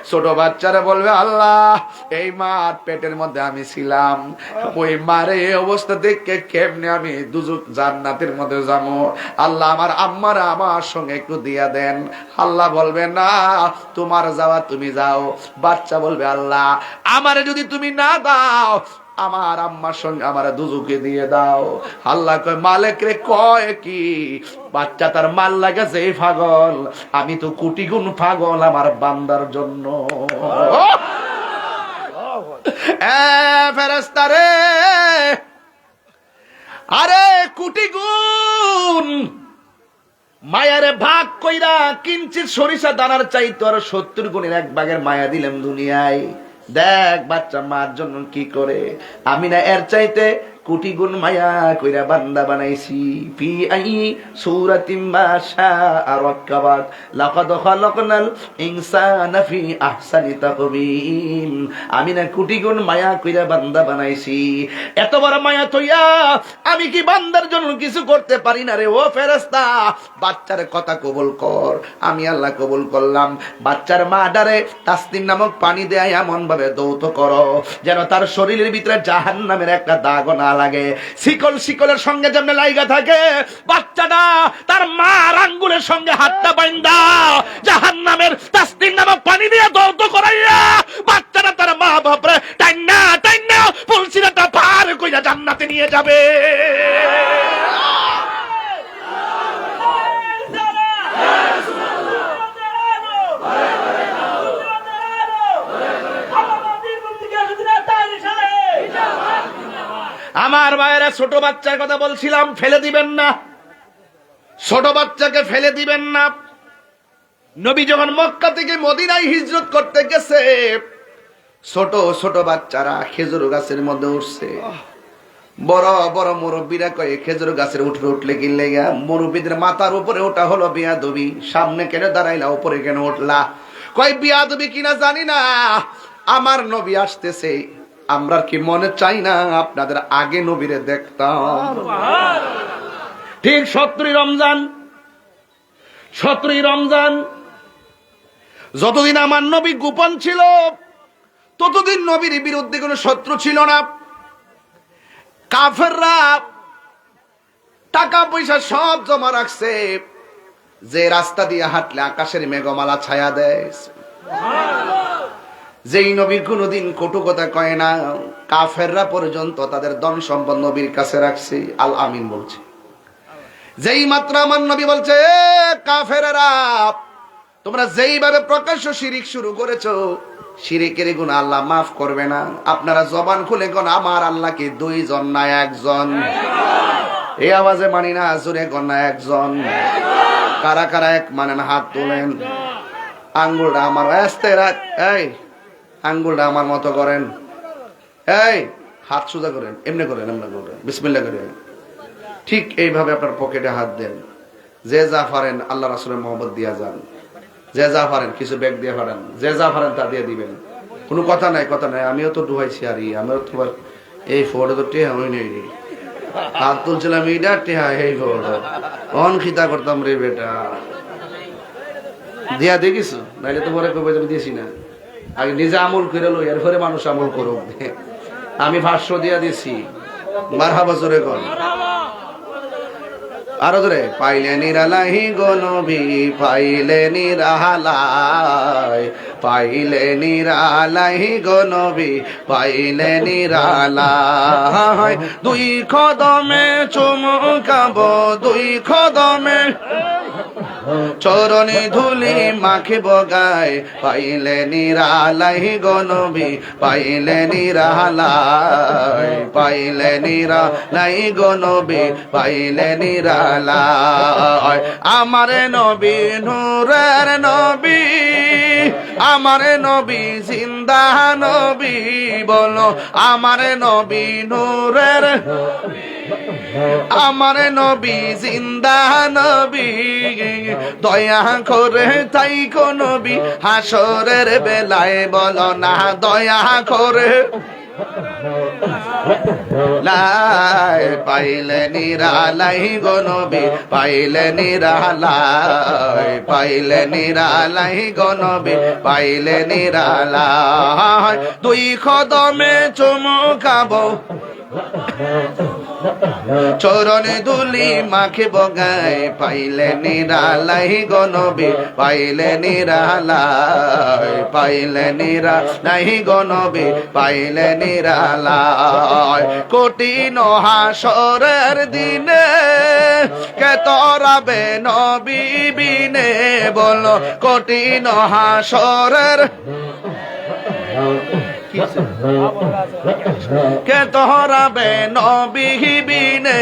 ছোট বাচ্চারা বলবে, আল্লাহ এই মার পেটের মধ্যে আমি ছিলাম, ওই মারে অবস্থা দেখে কেমনে আমি দুজক জান্নাতের মধ্যে যাবো, আল্লাহ আমার আম্মারা আমার সঙ্গে একটু দিয়া দেন। আল্লাহ বলবে, না তোমার যাওয়া তুমি যাও। বাচ্চা বলবে, আল্লাহ আমারে যদি তুমি না দাও, আমার আম্মার সঙ্গে আমার দুজুকে দিয়ে দাও। আল্লাহ কয়, মালিক রে কয় কি? বাচ্চা তার মাল লাগাছে এই পাগল, আমি তো কোটি গুণ পাগল আমার বান্দার জন্য। ফেরেশতা রে, আরে কোটি গুণ মায়ারে ভাগ কইরা কিঞ্চিত সরিষা দানার চাইতে আর 70 গুণের 1 ভাগের মায়া দিলাম দুনিয়ায়। দেখ বাচ্চা মার জন্য কি করে, আমি না এর চাইতে কোটি গুণ মায়া কইরা বান্দা বানাইছি। ফি আই সূরাতিন মা শাআ রাক্কাবাক লাকাদ খালাকনাল ইনসানা ফি আহসানি তাকবীম। আমি না কোটি গুণ মায়া কইরা বান্দা বানাইছি। এত বড় মায়া তইয়া আমি কি বান্দার জন্য কিছু করতে পারি না রে? ও ফেরেশতা, বাচ্চার কথা কবুল কর। আমি আল্লাহ কবুল করলাম। বাচ্চার মা ডারে তাসনিম নামক পানি দেয় এমন ভাবে দৌত করো যেন তার শরীরের ভিতরে জাহান্নামের একটা দাগ না লাগে। শিকলের সঙ্গে যেমন লাইগা থাকে, বাচ্চাটা তার মার আঙ্গুলের সঙ্গে হাতটা বাইন্ধা জাহান্নামের তাসনিম নামক পানি দিয়ে দৌত করাইয়া বাচ্চাটা তার মা বাপরে টাইনা টাইনা পুলসিরাটা পার কইরা জান্নাতে নিয়ে যাবে। আমার ভাইয়েরা, ছোট বাচ্চার কথা বলছিলাম, ফেলে দিবেন না, ছোট বাচ্চাকে ফেলে দিবেন না। নবী যখন মক্কা থেকে মদিনায় হিজরত করতে গেছে, ছোট ছোট বাচ্চারা খেজুর গাছের মধ্যে উঠছে। বড় বড় মুরব্বীরা কয়ে খেজুর গাছের উঠলে কি লেগা? মুরব্বীদের মাথার উপরে ওটা হলো বিয়াদবি। সামনে কেন দাঁড়াইলা, উপরে কেন উঠলা? কয় বিয়াদবি কিনা জানি না, আমার নবী আসতেছে, আমরা কি মনে চাই না আপনাদের আগে নবীরে দেখতাম? ঠিক 17 রমজান যতদিন আমার নবী গোপন ছিল, ততদিন নবীর বিরুদ্ধে কোনো শত্রু ছিল না। কাফেররা টাকা পয়সা সব জমা রাখছে, যে রাস্তা দিয়ে হাঁটলে আকাশের মেঘমালা ছায়া দেয়। যেই নবী কোনদিন কটু কথা কয় না, কাফেররা পর্যন্ত তাদের ধন সম্পদ নবীর কাছে রাখছে। আল আমিন বলছে, যেই মাত্র আমার নবী বলছে, কাফেররা তোমরা যেইভাবে প্রকাশ্য শিরিক শুরু করেছো, শিরিকের গুনাহ আল্লাহ মাফ করবে না। আপনারা জবান খুলে কোন আমার আল্লাহকে 2 জন না 1 জন? এই আওয়াজে মানি না, জোরে কোন না 1 জন? কারা কারা এক মানেন হাত তোলেন। আঙ্গুলটা আমার আস্তে রাখ, এই আঙ্গুলটা আমার মতো করেন, এই হাত সোজা করেন, এমনি করেন, এমনি করেন, বিসমিল্লাহ করেন। ঠিক এইভাবে আপনার পকেটে হাত দেন। যে যা পারেন আল্লাহ রাসূলের মহব্বত দিয়া যান। যে যা পারেন কিছু ব্যাগ দিয়ে পারেন, যে যা পারেন তা দিয়ে দিবেন। কোনো কথা নাই, কথা নাই। আমিও তো ডুবাইছি, আর আমিও তোমার এই ফোটো তো টেহা হই নাই রে, হাত তুলছিলাম এইটা টেহা, এই ফোটো অন খিতা করতাম রে বেটা, দিয়া দেখিস নাইলে তো পরে কবে দিয়েছি না। আগে নিজে আমল করে লো, এরপরে মানুষ আমল করুক। আমি 500 দিয়া দিছি। মারহাবা জোরে কর, আরো ধরে। পাইলে নিরালাই গো নবী, পাইলে নিরালাই, পাইলে নিরালাই গো নবী, পাইলে নিরালাই। 2 কদমে চুমুকাবো, 2 কদমে চরণে ধুলি মাখিব গায়, পাইলে নিরালাই গো নবী, পাইলে নিরালাই, পাইলে নিরালাই গো নবী, পাইলে নিরালাই। আমারে নবী নূরের নবী, আমারে নবী জিন্দা নবী, বলো আমারে নবী নূরের, আমারে নবী জিন্দা নবী, দয়া করে তাই কো নবী হাসরের বেলায়, বলো না দয়া করে লাই পাইলে নিরালাই গো নবী পাইলে নিরালাই পাইলে নিরালাই গো নবী পাইলে নিরালাই দুই কদমে চুমু খাবো চরণে ধুলি মাখে বগায় পাইলে নিরালাই গো নবী পাইলে নিরালাই পাইলে নিরালাই গো নবী পাইলে নিরালাই কঠিন হাসরের দিনে কে তরাবে নবী বিনে বলো কঠিন হাসরের কে তোহরাবে নবী বিনে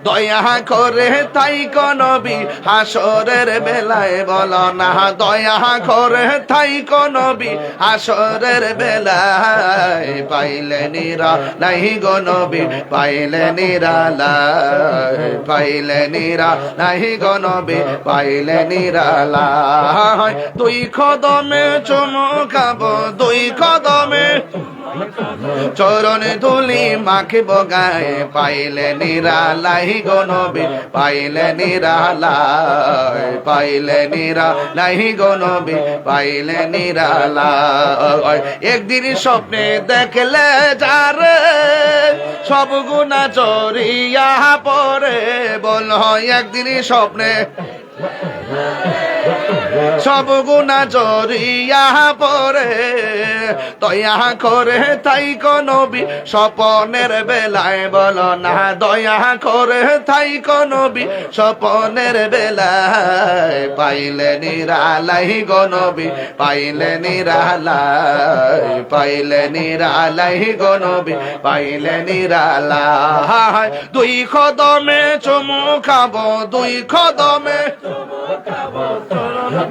দয়া করে তাই কো নবী হাসরের বেলায় বলো না দয়া করে তাই কো নবী হাসরের বেলায় পাইলে নিরালাই গো নবী পাইলে নিরালাই পাইলে নিরালাই গো নবী পাইলে নিরালাই দুই কদমে চুমু খাবো দুই কদমে চরণে ধুলি মাখে বগায় পাইলে নিরালাই গো নবী পাইলে নিরালাই পাইলে নিরালাই গো নবী পাইলে নিরালাই একদিন স্বপ্নে দেখলে যারে সব গুনাহ জড়িয়া পড়ে বল একদিন স্বপ্নে সব গুনাহ জড়িয়া পড়ে দয়া করে তাই কো নবী স্বপনের বেলায় বলো না দয়া করে তাই কো নবী স্বপনের বেলায় পাইলে নিরালাই গো নবী পাইলে নিরালাই পাইলে নিরালাই গো নবী পাইলে নিরালাই দুই কদমে চুমু খাবো দুই কদমে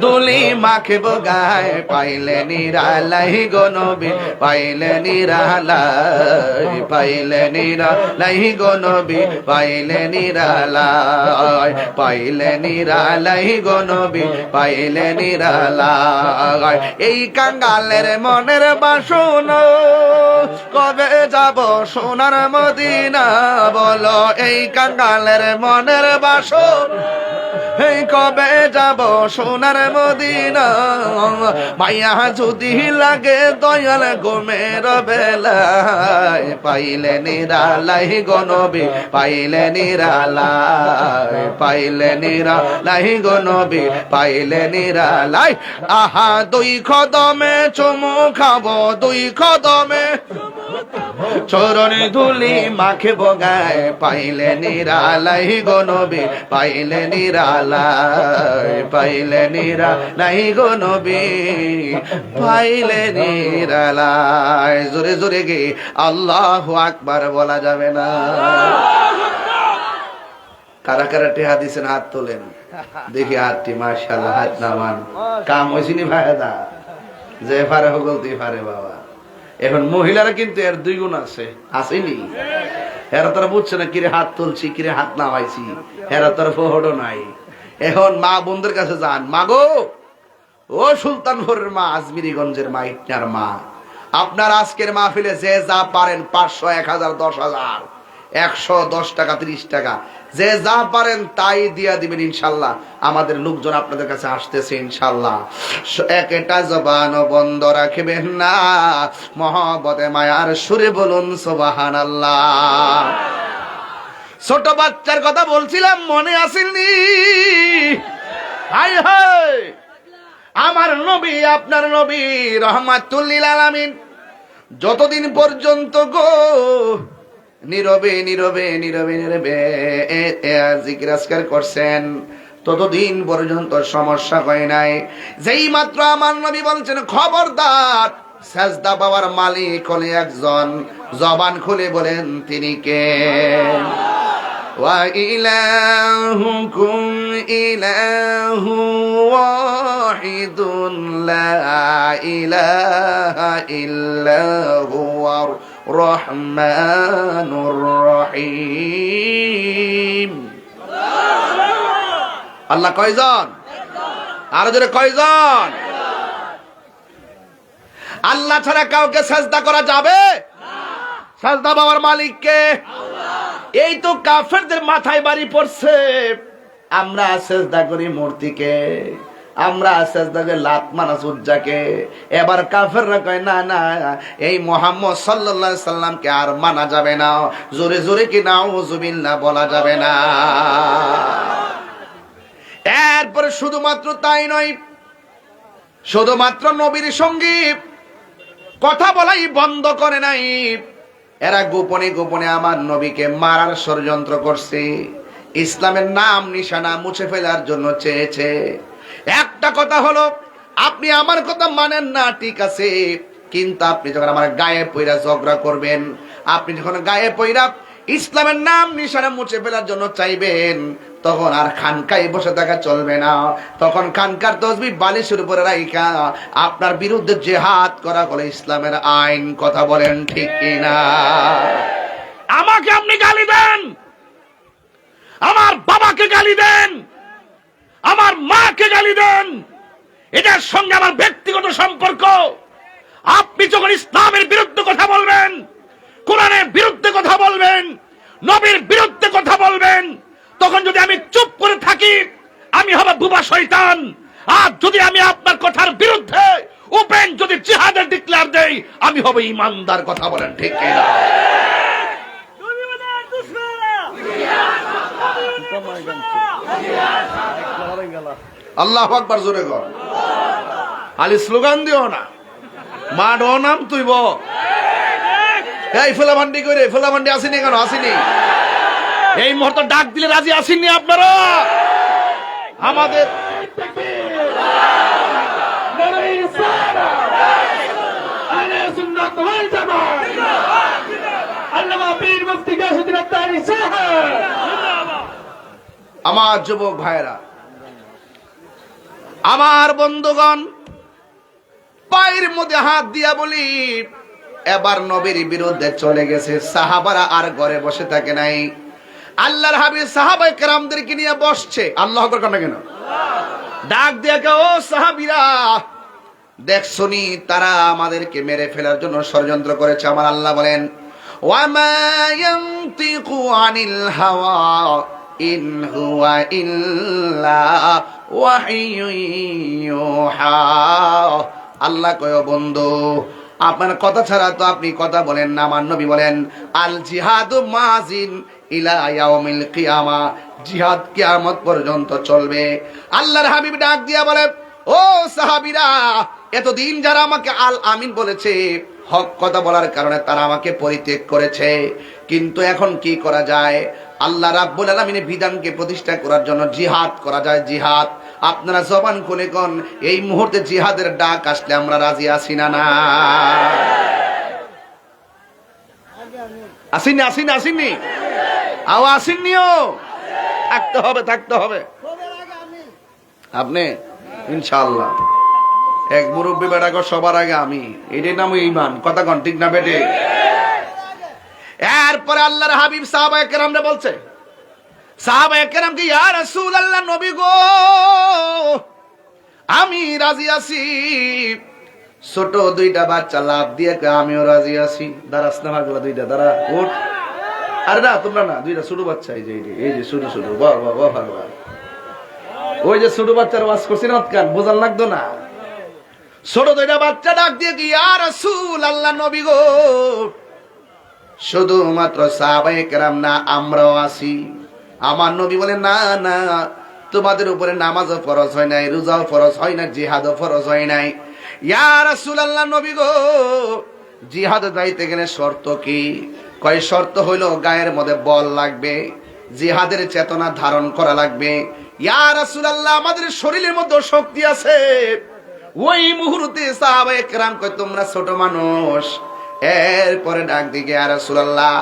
দুলি মাখে বগায় পাইলে নিরালাই গো নবী পাইলে নিরালাই পাইলে নিরালাই গো নবী পাইলে নিরালাই পাইলে নিরালাই গো নবী পাইলে নিরালাই এই কাঙ্গালের মনের বাসনা কবে যাব সোনার মদিনা বলো এই কাঙ্গালের মনের বাসনা এই কবে যাব সোনার মদিনা মাইয়া যদি লাগে দয়াল ঘুমের বেলায় পাইলে নিরালাই গো নবী পাইলে নিরালাই পাইলে নিরালাই গো নবী পাইলে নিরালাই আহা দুই কদমে চুমু খাবো দুই কদমে চরণে ধুলি মাখে বগায় পাইলে নিরালাই গো নবী পাইলে নিরালাই পাইলে নিরালাই গো নবী পাইলে নিরালাই জোরে জোরে গে আল্লাহু আকবার বলা যাবে না কারা কারা টেহা দিছেন হাত তোলেন দেখি হাতটি মাশাআল্লাহ হাত নামান কাম হইছিনি ভাইদা যে পারে হগলতি পারে বাবা এখন মহিলারা কিন্তু এর দুই গুণ আছে আসেনি এরা তারা বুঝছে না কিরে হাত তুলছি কিরে হাত নামাইছি এরা তার ফোহড়ও নাই এখন মা বোনদের কাছে যান মা গো ও সুলতানপুরের মা আজমিরিগঞ্জের মা ইটনার মা আপনার আজকের মাহফিলে যে যা পারেন 500 1000 10000 110 টাকা 30 টাকা যে যা পারেন তাই দিয়া দিবেন ইনশাআল্লাহ আমাদের লোকজন আপনাদের কাছে আসতেছে ইনশাআল্লাহ একটা জবান বন্ধ রাখবেন না মহব্বতে মায়ার সুরে বলুন সুবহানাল্লাহ ছোট বাচ্চার কথা বলছিলাম মনে আসেনি হাই হাই আমার নবী আপনার নবী রহমাতুল লিল আলামিন যতদিন পর্যন্ত গো নীরবে নীরবে নীরবে নীরবে জিকির আজকার করছেন ততদিন পর্যন্ত সমস্যা হয় নাই যেই মাত্র আমার নবী বলছেন খবরদার সাজদা পাওয়ার মালিক হলে একজন জবান খুলে বলেন তিনি কে ওয়া ইলাহুকুম ইলাহু ওয়াহিদুন লা ইলাহা ইল্লা হুয়ার রহমানুর রহিম আল্লাহ কয়জন আর জোরে কয়জন আল্লাহ ছাড়া কাউকে সাজদা করা যাবে সাজদা পাওয়ার মালিক কে? এই তো কাফেরদের মাথায় বাড়ি পড়ছে। আমরা সাজদা করি মূর্তিকে, আমরা সাজদা করি লাত মানাস উজ্জাকে। এবার কাফেররা কয় না না, এই মুহাম্মদ সাল্লাল্লাহু আলাইহি সাল্লামকে আর মানা যাবে না। জোরে জোরে কি নাউযুবিল্লাহ বলা যাবে না। এরপরে শুধুমাত্র তাই নয়, শুধুমাত্র নবীর সঙ্গে কথা বলাই বন্ধ করে নাই, এরা গোপনে গোপনে আমার নবীকে মারার ষড়যন্ত্র করছে। ইসলামের নাম নিশানা মুছে ফেলার জন্য চেয়েছে। একটা কথা হলো, আপনি আমার কথা মানেন না ঠিক আছে, কিন্তু আপনি যখন আমার গায়ে পইরা ঝগড়া করবেন, আপনি যখন গায়ে পইরা ইসলামের নাম নিশানা মুছে ফেলার জন্য চাইবেন, তখন আর খানকায় বসে থাকা চলবে না। তখন খানকার তসবিহ বালিশের উপরে রাইখা আপনার বিরুদ্ধে জিহাদ করা হলো ইসলামের আইন। কথা বলেন ঠিক কিনা? আমাকে আপনি গালি দেন, আমার বাবাকে গালি দেন, আমার মাকে গালি দেন, এটার সঙ্গে আমার ব্যক্তিগত সম্পর্ক। আপনি যখন ইসলামের বিরুদ্ধে কথা বলবেন, কোরআনের বিরুদ্ধে কথা বলবেন, নবীর বিরুদ্ধে কথা বলবেন, তখন যদি আমি চুপ করে থাকি, আমি হব বুবা শয়তান। আর যদি আমি আপনার কথার বিরুদ্ধে ওপেন যদি জিহাদের ডিক্লেয়ার দেই, আমি হব ঈমানদার। কথা বলেন ঠিক কিনা? আল্লাহু আকবার, জোরে কর। খালি স্লোগান দিও না, মাডো নাম তুইব। এই ফোলাভান্ডি করে, ফোলাভান্ডি আসেনি কেন? আসেনি। এই মুহূর্তে ডাক দিলে রাজি আসেননি আপনারা? আমাদের আমার যুবক ভাইরা, আমার বন্ধুগণ, পায়ের মধ্যে হাত দিয়া বলি, এবার নবীর বিরুদ্ধে চলে গেছে। সাহাবারা আর ঘরে বসে থাকে নাই। আল্লাহর হাবিব সাহাবায়ে কেরামদেরকে নিয়ে বসছে। আল্লাহু আকবার কেন কেন? ডাক দিয়ে কে, ও সাহাবীরা, দেখছনি তারা আমাদেরকে মেরে ফেলার জন্য ষড়যন্ত্র করেছে। আমার আল্লাহ বলেন, ওয়ামা ইয়ানতিকু আনিল হাওয়া ইন হুয়া ইল্লা ওয়াহিয়ুন ইউহা। আল্লাহ কয়, বন্ধু, আপনার কথা ছাড়া তো আপনি কথা বলেন না। আমার নবী বলেন, আল জিহাদু মাজিন ইলা ইয়াউমিল কিয়ামা, জিহাদ কিয়ামত পর্যন্ত চলবে। আল্লাহর হাবিব ডাক দিয়া বলেন, ও সাহাবীরা, এতদিন যারা আমাকে আল আমিন বলেছে, হক কথা বলার কারণে তারা আমাকে পরিত্যাগ করেছে, কিন্তু এখন কি করা যায়? আল্লাহ রাব্বুল আলামিনের বিধানকে প্রতিষ্ঠা করার জন্য জিহাদ করা যায়। জিহাদ আপনারা জবান খুলে কোন, এই মুহূর্তে জিহাদের ডাক আসলে আমরা রাজি আছি না? না আসেননি? আসেননি? আসেননি? আও আসেননিও? থাকতে হবে, থাকতে হবে। আপনি ইনশাআল্লাহ এক মুরব্বী বেটাকে সবার আগে আমি, এটার নাম ঈমান। কথা কন ঠিক না বেটে? এরপরে আল্লাহর হাবিব সাহাবায়ে কেরামরা বলছে, সাহাবায়ে কেরামকে, ইয়া রাসূলুল্লাহ, নবী গো, আমি রাজি আছি। ছোট দুইটা বাচ্চা লাভ দিয়ে আমিও রাজি আছি। দাঁড়াস না ভাগলা, দুইটা দাঁড়া, উঠ। আরে না, তোমরা না, দুইটা ছোট বাচ্চা, এই যে এই যে ছোট ছোট, বাহ বাহ বাহ, ভাগলা। ওই যে ছোট বাচ্চার ওয়াজ করছি না, কান বোঝার লাগতো না? ছোট দুইটা বাচ্চা ডাক দিয়ে কি, ইয়া রাসূলুল্লাহ, নবী গো, শুধুমাত্র সাহাবায়ে কেরাম না, আমরাও আছি। আমার নবী বলে, না না, তোমাদের উপরে নামাজও ফরজ হয় নাই, রোজাও ফরজ হয় না, জিহাদও ফরজ হয় নাই। ইয়া রাসূলুল্লাহ, নবী গো, জিহাদে যাইতে গেলে শর্ত কি? কয়, শর্ত হইলো গায়ের মধ্যে বল লাগবে, জিহাদের চেতনা ধারণ করা লাগবে। ইয়া রাসূলুল্লাহ, আমাদের শরীরের মধ্যে শক্তি আছে। ওই মুহূর্তে সাহাবায়ে কেরাম কয়, তোমরা ছোট মানুষ। এরপরে ডাক দিকে, ইয়া রাসূলুল্লাহ,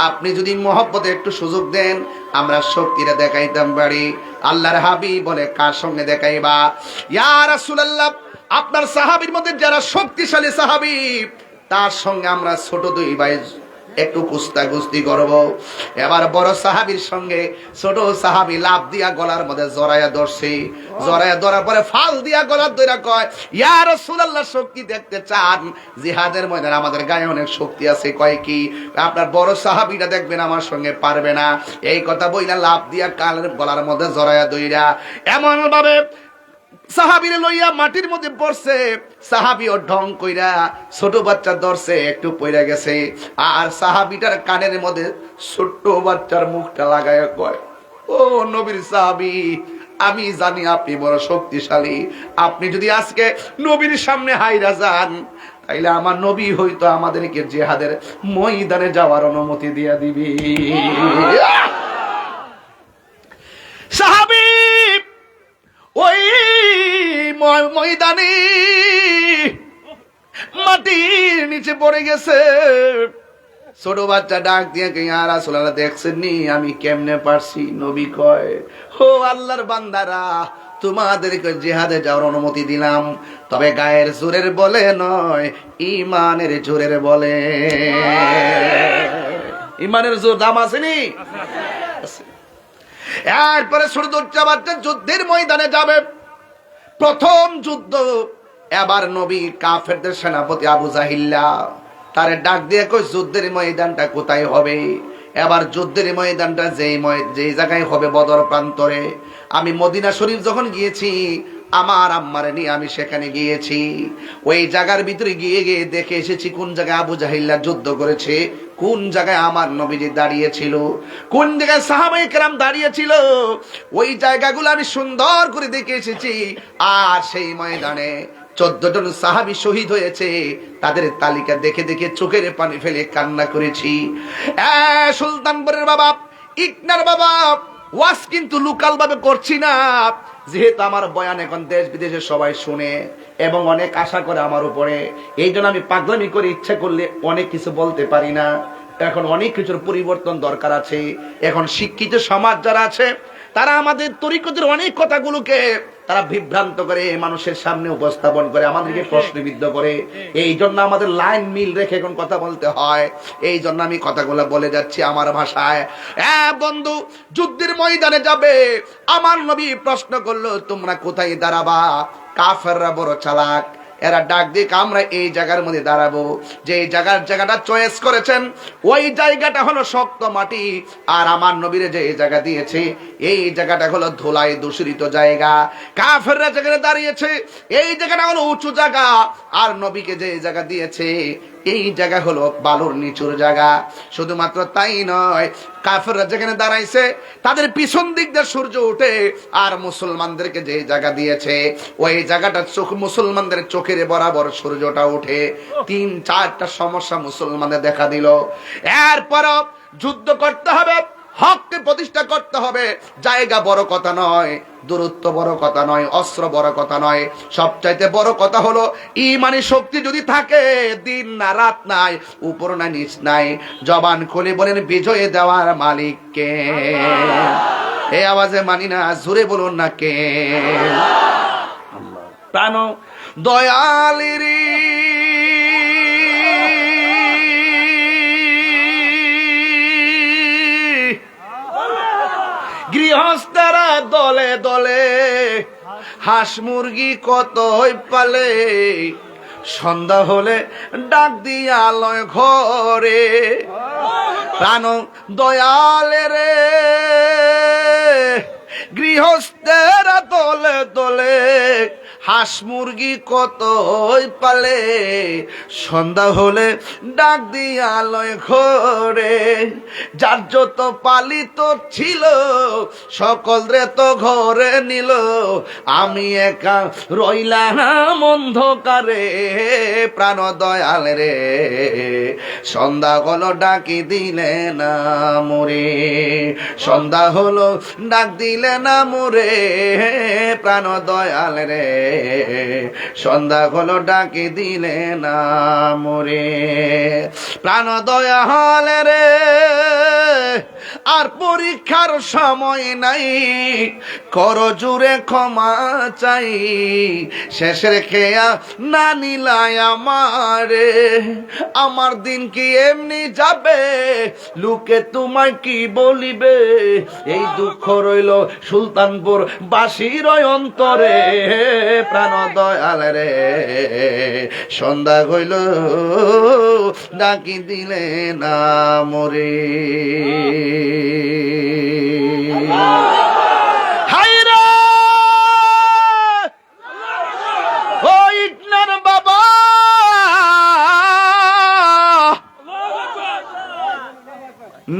আপনি যদি মহব্বতে একটু সুযোগ দেন, আমরা শক্তিটা দেখাইতাম পারি। আল্লাহর হাবিব বলে, কার সঙ্গে দেখাইবা? ইয়া রাসূলুল্লাহ, আপনার সাহাবীর মধ্যে যারা শক্তিশালী সাহাবী, তার সঙ্গে আমরা ছোট দুই ভাই একটু কুস্তাকুস্তি করব। এবার বড় সাহাবীর সঙ্গে ছোট সাহাবী লাফ দিয়া গলার মধ্যে জড়াইয়া ধরছে। জড়াইয়া ধরার পরে ফাল দিয়া গলার ধইরা কয়, ইয়া রাসূলুল্লাহ, শক্তি দেখতে চান? জিহাদের ময়দানে আমাদের গায়ে অনেক শক্তি আছে। কয় কি? আপনার বড় সাহাবীটা দেখবেন আমার সঙ্গে পারবে না। এই কথা বইলা লাফ দিয়া কালের গলার মধ্যে জড়াইয়া ধইরা এমন ভাবে সাহাবীরে লইয়া মাটির মধ্যে পড়ছে। সাহাবীও ঢং কইরা ছোট বাচ্চা ধরছে, একটু পইরা গেছে। আর সাহাবীটার কানের মধ্যে ছোট্ট বাচ্চার মুখটা লাগায়া কয়, ও নবীর সাহাবী, আমি জানি আপনি বড় শক্তিশালী। আপনি যদি আজকে নবীর সামনে হাইরা যান, তাইলে আমার নবী হয়তো আমাদেরকে জিহাদের ময়দানে যাওয়ার অনুমতি দিয়া দিবি। সাহাবী ওই ময়দানে মাটির নিচে পড়ে গেছে। ছোট বাচ্চা ডাক দিয়ে ইয়া রাসূলুল্লাহ, দেখছেননি আমি কেমনে পারছি? নবী কয়, ও আল্লাহর বান্দারা, তোমাদেরকে জিহাদে যাওয়ার অনুমতি দিলাম, তবে গায়ের জোরের বলে নয়, ঈমানের জোরের বলে। ঈমানের জোর দাম আসেনি? এরপরে ছোট বাচ্চা যুদ্ধের ময়দানে যাবে। প্রথম যুদ্ধ। এবার নবী কাফেরদের সেনাপতি আবু জাহিল্লা তারে ডাক দিয়ে কই, যুদ্ধের ময়দানটা কোথায় হবে? এবার যুদ্ধের ময়দানটা যেই জায়গায় হবে বদর প্রান্তরে। আমি মদিনা শরীফ যখন গিয়েছি, আমার আম্মারে নিয়ে আমি সেখানে গিয়েছি। ওই জায়গার ভিতরে গিয়ে গিয়ে দেখে এসেছি কোন জায়গায় আবু জাহিল্লা যুদ্ধ করেছে, কোন জায়গায় আমার নবীজি দাঁড়িয়েছিল, কোন জায়গায় সাহাবায়ে কেরাম দাঁড়িয়েছিল। ওই জায়গাগুলো আমি সুন্দর করে দেখে এসেছি। আর সেই ময়দানে 14 জন সাহাবী শহীদ হয়েছে, তাদের তালিকা দেখে দেখে চোখের পানি ফেলে কান্না করেছি। সুলতানপুরের বাবা, ইকনার বাবা, ওয়াজ কিন্তু লোকাল ভাবে করছি না, যেহেতু আমার বয়ান এখন দেশ বিদেশে সবাই শুনে এবং অনেক আশা করে আমার উপরে। এই জন্য আমি পাগলামি করে ইচ্ছা করলে অনেক কিছু বলতে পারি না। এখন অনেক কিছুর পরিবর্তন দরকার আছে। এখন শিক্ষিত সমাজ যারা আছে, তারা আমাদের তরিকতের অনেক কথাগুলোকে তারা বিভ্রান্ত করে মানুষের সামনে উপস্থাপন করে, আমাদেরকে প্রশ্নবিদ্ধ করে। এই জন্য আমাদের লাইন মিল রেখে এখন কথা বলতে হয়। এই জন্য আমি কথাগুলো বলে যাচ্ছি আমার ভাষায়। বন্ধু, যুদ্ধের ময়দানে যাবে। আমার নবী প্রশ্ন করলো, তোমরা কোথায় দাঁড়াবা? কাফেররা বড় চালাক, এরা ডাক দিয়ে আমরা এই জায়গার মধ্যে দাঁড়াবো। যে জায়গাটা চয়েস করেছেন, ওই জায়গাটা হলো শক্ত মাটি। আর আমার নবীরে যে জায়গা দিয়েছে, এই জায়গাটা হলো ধুলায় দূষিত জায়গা। কাফেররা যেখানে দাঁড়িয়েছে, এই জায়গাটা হলো উঁচু জায়গা। আর নবীকে যে জায়গা দিয়েছে, এই জায়গা হলো বালুর নিচুর জায়গা। শুধুমাত্র তাই নয়, কাফেররা যেখানে দাঁড়াইছে, তাদের পিছন দিক দিয়ে সূর্য উঠে। আর মুসলমানদেরকে যে জায়গা দিয়েছে, ওই জায়গাটা মুসলমানদের চোখের বরাবর সূর্যটা উঠে। 3-4টা সমস্যা মুসলমানদের দেখা দিল। এরপরও যুদ্ধ করতে হবে, হককে প্রতিষ্ঠা করতে হবে। জায়গা বড় কথা নয়, দূরত্ব বড় কথা নয়, অস্ত্র বড় কথা নয়। সবচাইতে বড় কথা হলো ঈমানি শক্তি যদি থাকে, দিন না রাত নাই, উপর না নিচ নাই, জবান খুলে বলেন বিজয় দেওয়ার মালিক কে? এই আওয়াজে মানি না, জোরে বলুন না কে? প্রাণ দয়ালেরি গৃহস্থরা দলে দলে হাঁস মুরগি কতই পালে, সন্ধ্যা হলে ডাক দিয়া লয় ঘরে। প্রাণ দয়ালে রে, গৃহস্থেরা দলে দলে হাঁস মুরগি কতই পালে, সন্ধ্যা হলে ডাক দিয়া লয় ঘরে। যার যত পালিত ছিল সকল রে তো ঘরে নিল, আমি একা রইলাম অন্ধকারে। প্রাণ দয়াল রে, সন্ধ্যা হলো ডাকি দিলে না মোরে, সন্ধ্যা হলো ডাক দিলে না মোরে। প্রাণ দয়াল রে, সন্ধ্যা হলো ডাকি দিলে না মোরে। প্রাণ দয়াল রে, আর পরীক্ষার সময় নাই, করো জুড়ে ক্ষমা চাই। শেষের খেয়া না নিলাই আমারে, আমার দিন কি এমনি যাবে, লোকে তোমায় কি বলিবে। এই দুঃখ রইল সুলতানপুর বাসীর অন্তরে, প্রাণ দয়াল রে সন্ধ্যা হইল ডাকি দিলে না মরে। হায়রে ও ইটনার বাবা,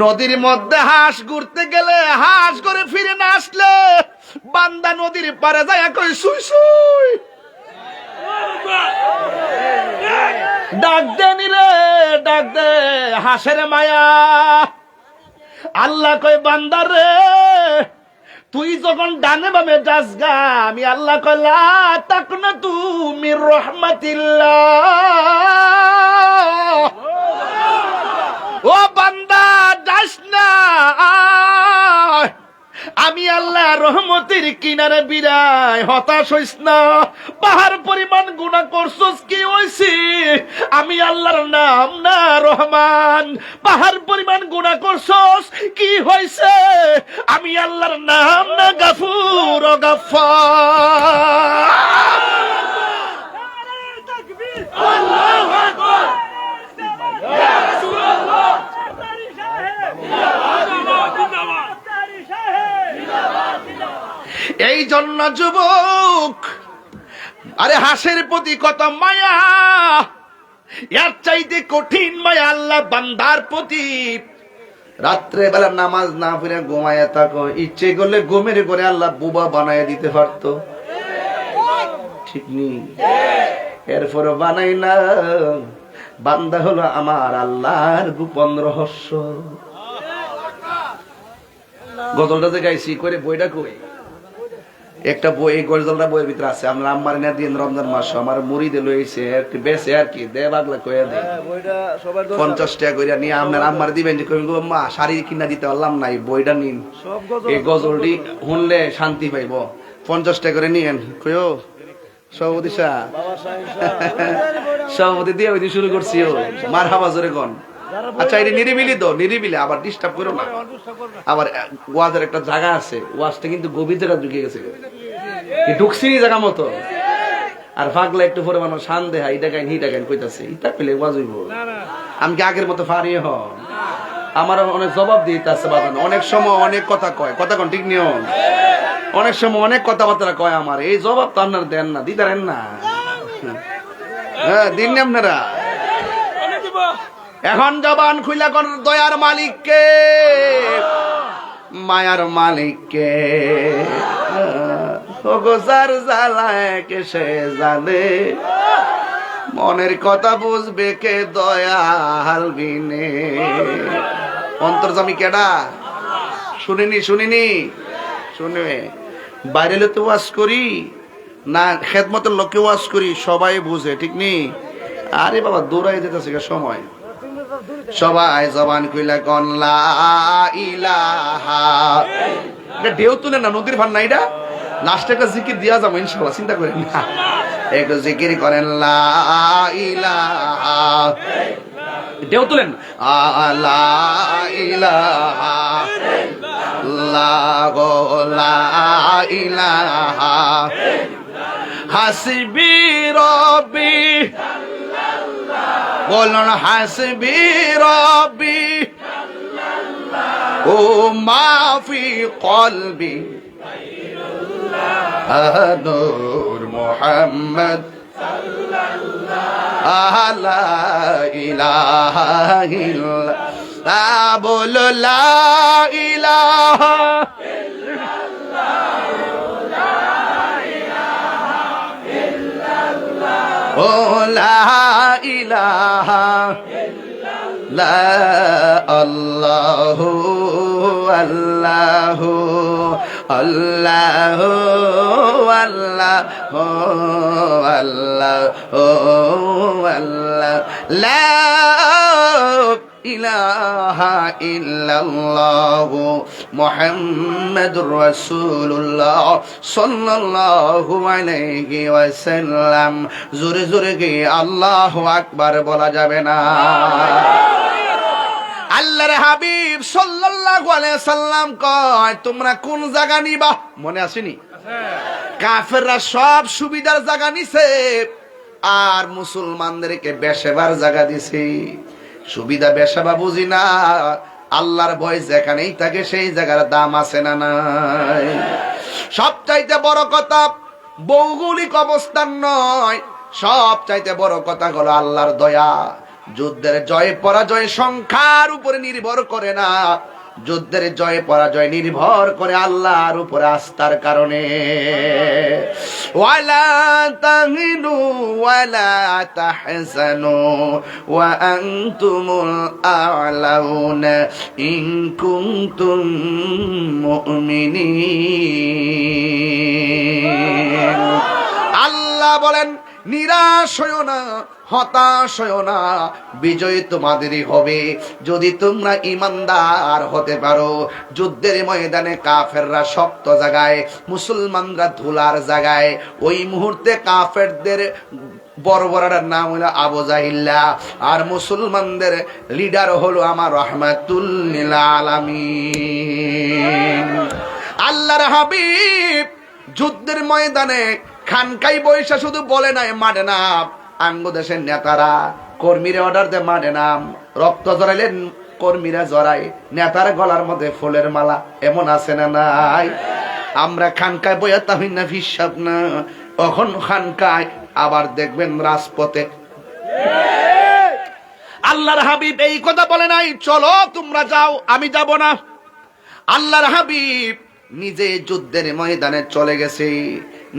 নদীর মধ্যে হাঁস ঘুরতে গেলে হাঁস করে ফিরে না আসলে বান্দা নদীর পারে যায় কই সুই সুই, ডাক দে নিরে ডাক দে হাঁসের মায়া। আল্লাহ কয় বান্দা রে তুই যখন ডানে বামে যাস গা, আমি আল্লাহ কয় লা তাকনা তুমি রহমাতিল্লাহ, ও বান্দা যাস না, আমি আল্লাহ রহমতের কিনারে বিরাই, হতাশ হইস না। পাহাড় পরিমাণ গুনাহ করছস কি হইছে, আমি আল্লাহর নাম না রহমান। পাহাড় পরিমাণ গুনাহ করছস কি হইছে, আমি আল্লাহর নাম না গাফুর ও গাফফার। আল্লাহু আকবার। এই জন্য যুবক, আরে হাঁসের প্রতি কত মায়া, এর চাইতে কঠিন মায়া আল্লাহ বান্দার প্রতি। রাত্রে বেলা নামাজ না পড়ে ঘুমায় থাকো, ইচ্ছে করলে ঘুমের করে আল্লাহ বুবা বানায় দিতে পারতো, ঠিক নেই? এরপরে বানাই না, বান্দা হলো আমার আল্লাহর গোপন রহস্য। গজলটা যে গাইছি করে বইটা কই, একটা বই, এই গজলটা বইয়ের ভিতরে আছে। আমরা আম্মার না দিন রমজান মাস আমার মুড়িদে লইছে একটু বেশি আর কি দে বাগলা কইয়া দে 50 টাকা কইরা নিয়ে আপনার আম্মার দিবেন যে কইব মা শাড়ি কিনা দিতে পারলাম না, এই বইটা নিন, এই গজলটি শুনলে শান্তি পাইব, 50 টাকা করে নিয়েন। কইও সভাপতি সাহেব, সভাপতি দিয়ে ওই দিন শুরু করছি, মার হাবা জোরে কোন। আচ্ছা এটা নিরিবিলি তো, নিরিবিলি, আবার ডিস্টার্ব করো না। আবার ওয়াজের একটা জায়গা আছে, ওয়াজটা কিন্তু গভীর জায়গা ঢুকে গেছে, ঢুকছি জায়গা মতো। আর ফাগলা একটু পরে মানুষ শান দেহা এটা গাইন হিটা গাইন কইতাছে, ইটা পেলে ওয়াজ হইব। আমি কি আগের মতো ফারি হ, আমার অনেক জবাব দিতে আছে বাজানো, অনেক সময় অনেক কথা কয়, কথা কোন ঠিক নিয়ম, অনেক সময় অনেক কথাবার্তা কয়, আমার এই জবাব তো আপনারা দেন না, দিতারেন না। হ্যাঁ দিন আপনারা। এখন জবান খুইলা কোন দয়ার মালিককে, মায়ার মালিককে, গোজার জ্বালায় কে সে জানে, মনের কথা বুঝবে কে দয়াল বিনে। অন্তর্জামী কেডা শুনিনি, শুনিনি, শুনে বাইরে লোকে ওয়াজ করি না খেদমতের লোকে ওয়াজ করি, সবাই বুঝে, ঠিক নেই? আরে বাবা দৌড়াই যেতেছে সময়, সবাই জবান কইলা কোন লা ইলাহা। এটা ঢেউ তুলে না, নদীর ভান না, এটা লাস্টে একটা জিকির দিয়া যাবো ইনশাআল্লাহ, চিন্তা করেন না, একটু জিকির করেন লা ইলাহা, ঢেউ তুলেন লা ইলাহা লা ইলাহা হাসবি রব্বি, বলুন হাসবি রব্বি ও মাফি কলবি নূর মুহাম্মদ লা ইলাহা ইল্লাল্লাহ, বলো লা ইলাহা ও লা ইলাহা লা আল্লাহু আল্লাহু আল্লাহু আল্লাহু আল্লাহু আল্লাহ লা ইলাহা ইল্লাল্লাহ মুহাম্মাদুর রাসূলুল্লাহ সাল্লাল্লাহু আলাইহি ওয়াসাল্লাম। জোরে জোরে কি আল্লাহু আকবার বলা যাবে না? আল্লাহর হাবিব সাল্লাল্লাহু আলাইহি সাল্লাম কয় তোমরা কোন জায়গা নিবা? মনে আসেনি? কাফেররা সব সুবিধার জায়গা নিছে আর মুসলমানদেরকে বেশাবার জায়গা দিছে। সুবিধা বেশাবা বুঝি না, আল্লাহর ভয় যেখানেই থাকে সেই জায়গার দাম আছে না নাই? সবচাইতে বড় কথা ভৌগোলিক অবস্থান নয়, সবচাইতে বড় কথা হলো আল্লাহর দয়া। যুদ্ধের জয় পরাজয় সংখ্যার উপরে নির্ভর করে না, যুদ্ধের জয় পরাজয় নির্ভর করে আল্লাহর উপরে আস্থার কারণে। ওয়ালা তাহিনু ওয়ালা তাহজানু ওয়া আনতুমুল আ'লাউনা ইন কুনতুম মুমিনিন। আল্লাহ বলেন নিরাশ হইও না, হতাশ হইও না, বিজয় তোমাদেরই হবে যদি তোমরা ঈমানদার হতে পারো। যুদ্ধের ময়দানে কাফেররা শক্ত জায়গায়, মুসলমানরা ধুলার জায়গায়। ওই মুহূর্তে কাফেরদের বর্বরার নাম হলো আবু জাহিল্লা, আর মুসলমানদের লিডার হলো আমার রাহমাতুল লিল আলামিন। আল্লাহর হাবিব যুদ্ধের ময়দানে খানকাই বৈশা শুধু বলে নাই মাঠে নাম, আঙ্গ দেশের নেতারা কর্মীরা অর্ডার দে মাঠে নাম। রক্ত জড়াইলেন কর্মীরা জড়াই, নেতার গলার মধ্যে ফুলের মালা, এমন আছে না নাই? আমরা খানকায় বইয়া তাহিন না হিসাব না, এখন খানকায় আবার দেখবেন রাজপথে। আল্লাহর হাবিব এই কথা বলে নাই চলো তোমরা যাও আমি যাব না। আল্লাহর হাবিব নিজে যুদ্ধের ময়দানে চলে গেছে,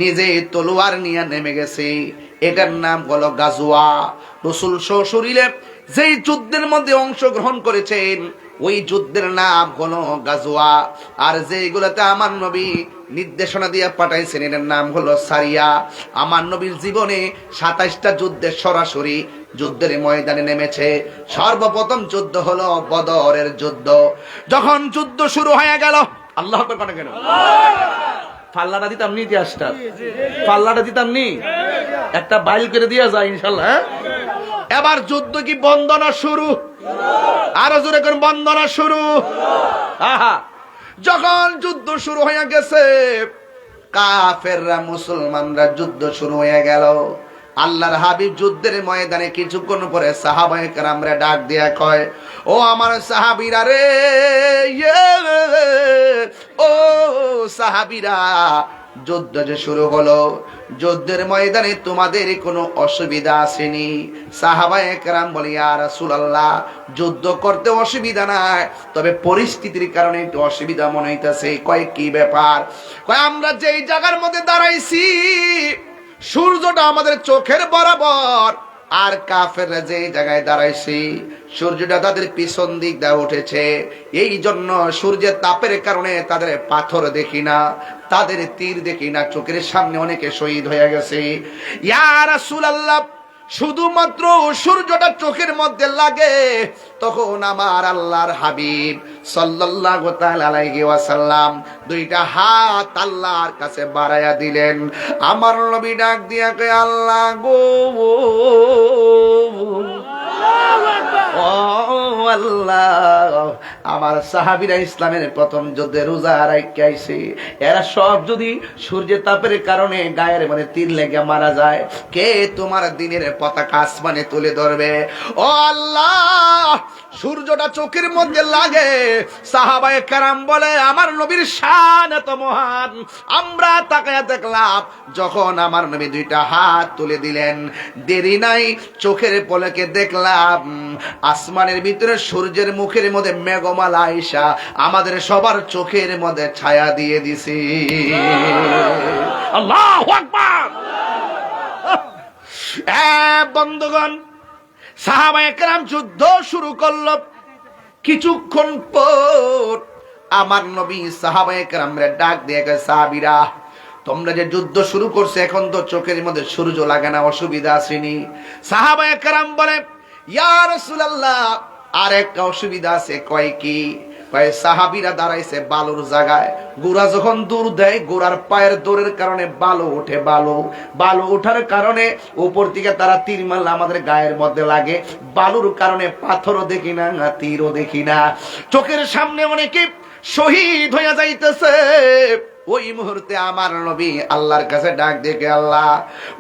নিজে তলোয়ার নিয়ে নেমে গেছে। এটার নাম হলো গাজওয়া। রাসূল সশরীরে যেই যুদ্ধের মধ্যে অংশগ্রহণ করেছেন ওই যুদ্ধের নাম হলো গাজওয়া। আর যেগুলোতে আমার নবী নির্দেশনা দিয়ে পাঠাইছেন এর নাম হলো সারিয়া। আমার নবীর জীবনে 27টা যুদ্ধে সরাসরি যুদ্ধের ময়দানে নেমেছে। সর্বপ্রথম যুদ্ধ হলো বদরের যুদ্ধ। যখন যুদ্ধ শুরু হয়ে গেল, আল্লাহ আকবার কোন কেন পাল্লাটা দিতাম নি, ইতিহাসটা পাল্লাটা দিতাম নি, একটা বাইল করে দিয়া যায় ইনশাল্লাহ। এবার যুদ্ধ কি বন্দনা শুরু? আরো জোরে কোন বন্দনা শুরু? আহা, যখন যুদ্ধ শুরু হয়ে গেছে কাফেররা মুসলমানরা যুদ্ধ শুরু হয়ে গেল। আল্লাহর হাবিব যুদ্ধের ময়দানে কিছুক্ষণ পরে সাহাবায়ে কেরামরা ডাক দিয়া কয়, ও আমার সাহাবীরা রে, ও সাহাবীরা, যুদ্ধ যে শুরু হলো, যুদ্ধের ময়দানে তোমাদের কোনো অসুবিধা আসেনি? সাহাবায়ে কেরাম বলে, ইয়া রাসূলুল্লাহ, যুদ্ধ করতে অসুবিধা নাই, তবে পরিস্থিতির কারণে একটু অসুবিধা মনে হইতাছে। কয় কি ব্যাপার? কয় আমরা যেই জায়গার মধ্যে দাঁড়াইছি সূর্যটা আমাদের চোখের বরাবর, আর কাফেররা যে জায়গায় দাঁড়াইছি সূর্যটা তাদের পিছন দিক দিয়ে উঠেছে। এই জন্য সূর্যের তাপের কারণে তাদের পাথর দেখি না, তাদের তীর দেখি না, চোখের সামনে অনেকে শহীদ হয়ে গেছে। ইয়া রাসূলুল্লাহ, শুধুমাত্র সূর্যটা চোখের মধ্যে লাগে তখন আমার আল্লাহর হাবিব সাল্লাল্লাহু তাআলা আলাইহি ওয়াসাল্লাম দুইটা হাত আল্লাহর কাছে বাড়ায়া দিলেন। আমার নবী ডাক দিয়া কয়, আল্লাহ গো, ও আল্লাহ, আমার সাহাবীরা ইসলামের প্রথম যুদ্ধে রোজা রাইখা আইছে, এরা সব যদি সূর্যের তাপের কারণে গায়ের মানে তীর লেগে মারা যায়, কে তোমার দিনের পতাকা আসমানে তুলে ধরবে? ও আল্লাহ, সূর্যটা চোখের মধ্যে লাগে। সাহাবায়ে কেরাম বলে, আমার নবীর শান এত মহান, আমরা তাকায়া দেখলাম যখন আমার নবী দুইটা হাত তুলে দিলেন, দেরি নাই, চোখের পলকে দেখলাম আসমানের ভিতরে সূর্যের মুখের মধ্যে মেঘমালা আইসা আমাদের সবার চোখের মধ্যে ছায়া দিয়ে দিছে। আল্লাহু আকবার। বন্ধুগণ, সাহাবায়ে কেরাম যুদ্ধ শুরু করলো। কিছুক্ষণ পর আমার নবী সাহাবায়ে কেরামরে ডাক দিয়ে কয়, সাহাবীরা, তোমরা যে যুদ্ধ শুরু করছে এখন তো চোখের মধ্যে সূর্য লাগে না, অসুবিধা আসেনি? সাহাবায়ে কেরাম বলে, ইয়া রাসূলুল্লাহ, আর একটা অসুবিধা আছে, কয় কি, কয় সাহাবীরা দাঁড়াইছে বালুর জায়গায়, গোড়া যখন দৌড় দেয় গোড়ার পায়ের দৌড়ের কারণে বালু ওঠে, বালু ওঠার কারণে উপর থেকে তারা তীর মারলে আমাদের গায়ের মধ্যে লাগে, বালুর কারণে পাথরও দেখি না, তীরও দেখি না, চোখের সামনে অনেকে শহীদ হইয়া যাইতেছে। ওই মুহূর্তে আমার নবী আল্লাহর কাছে ডাক দেখে, আল্লাহ,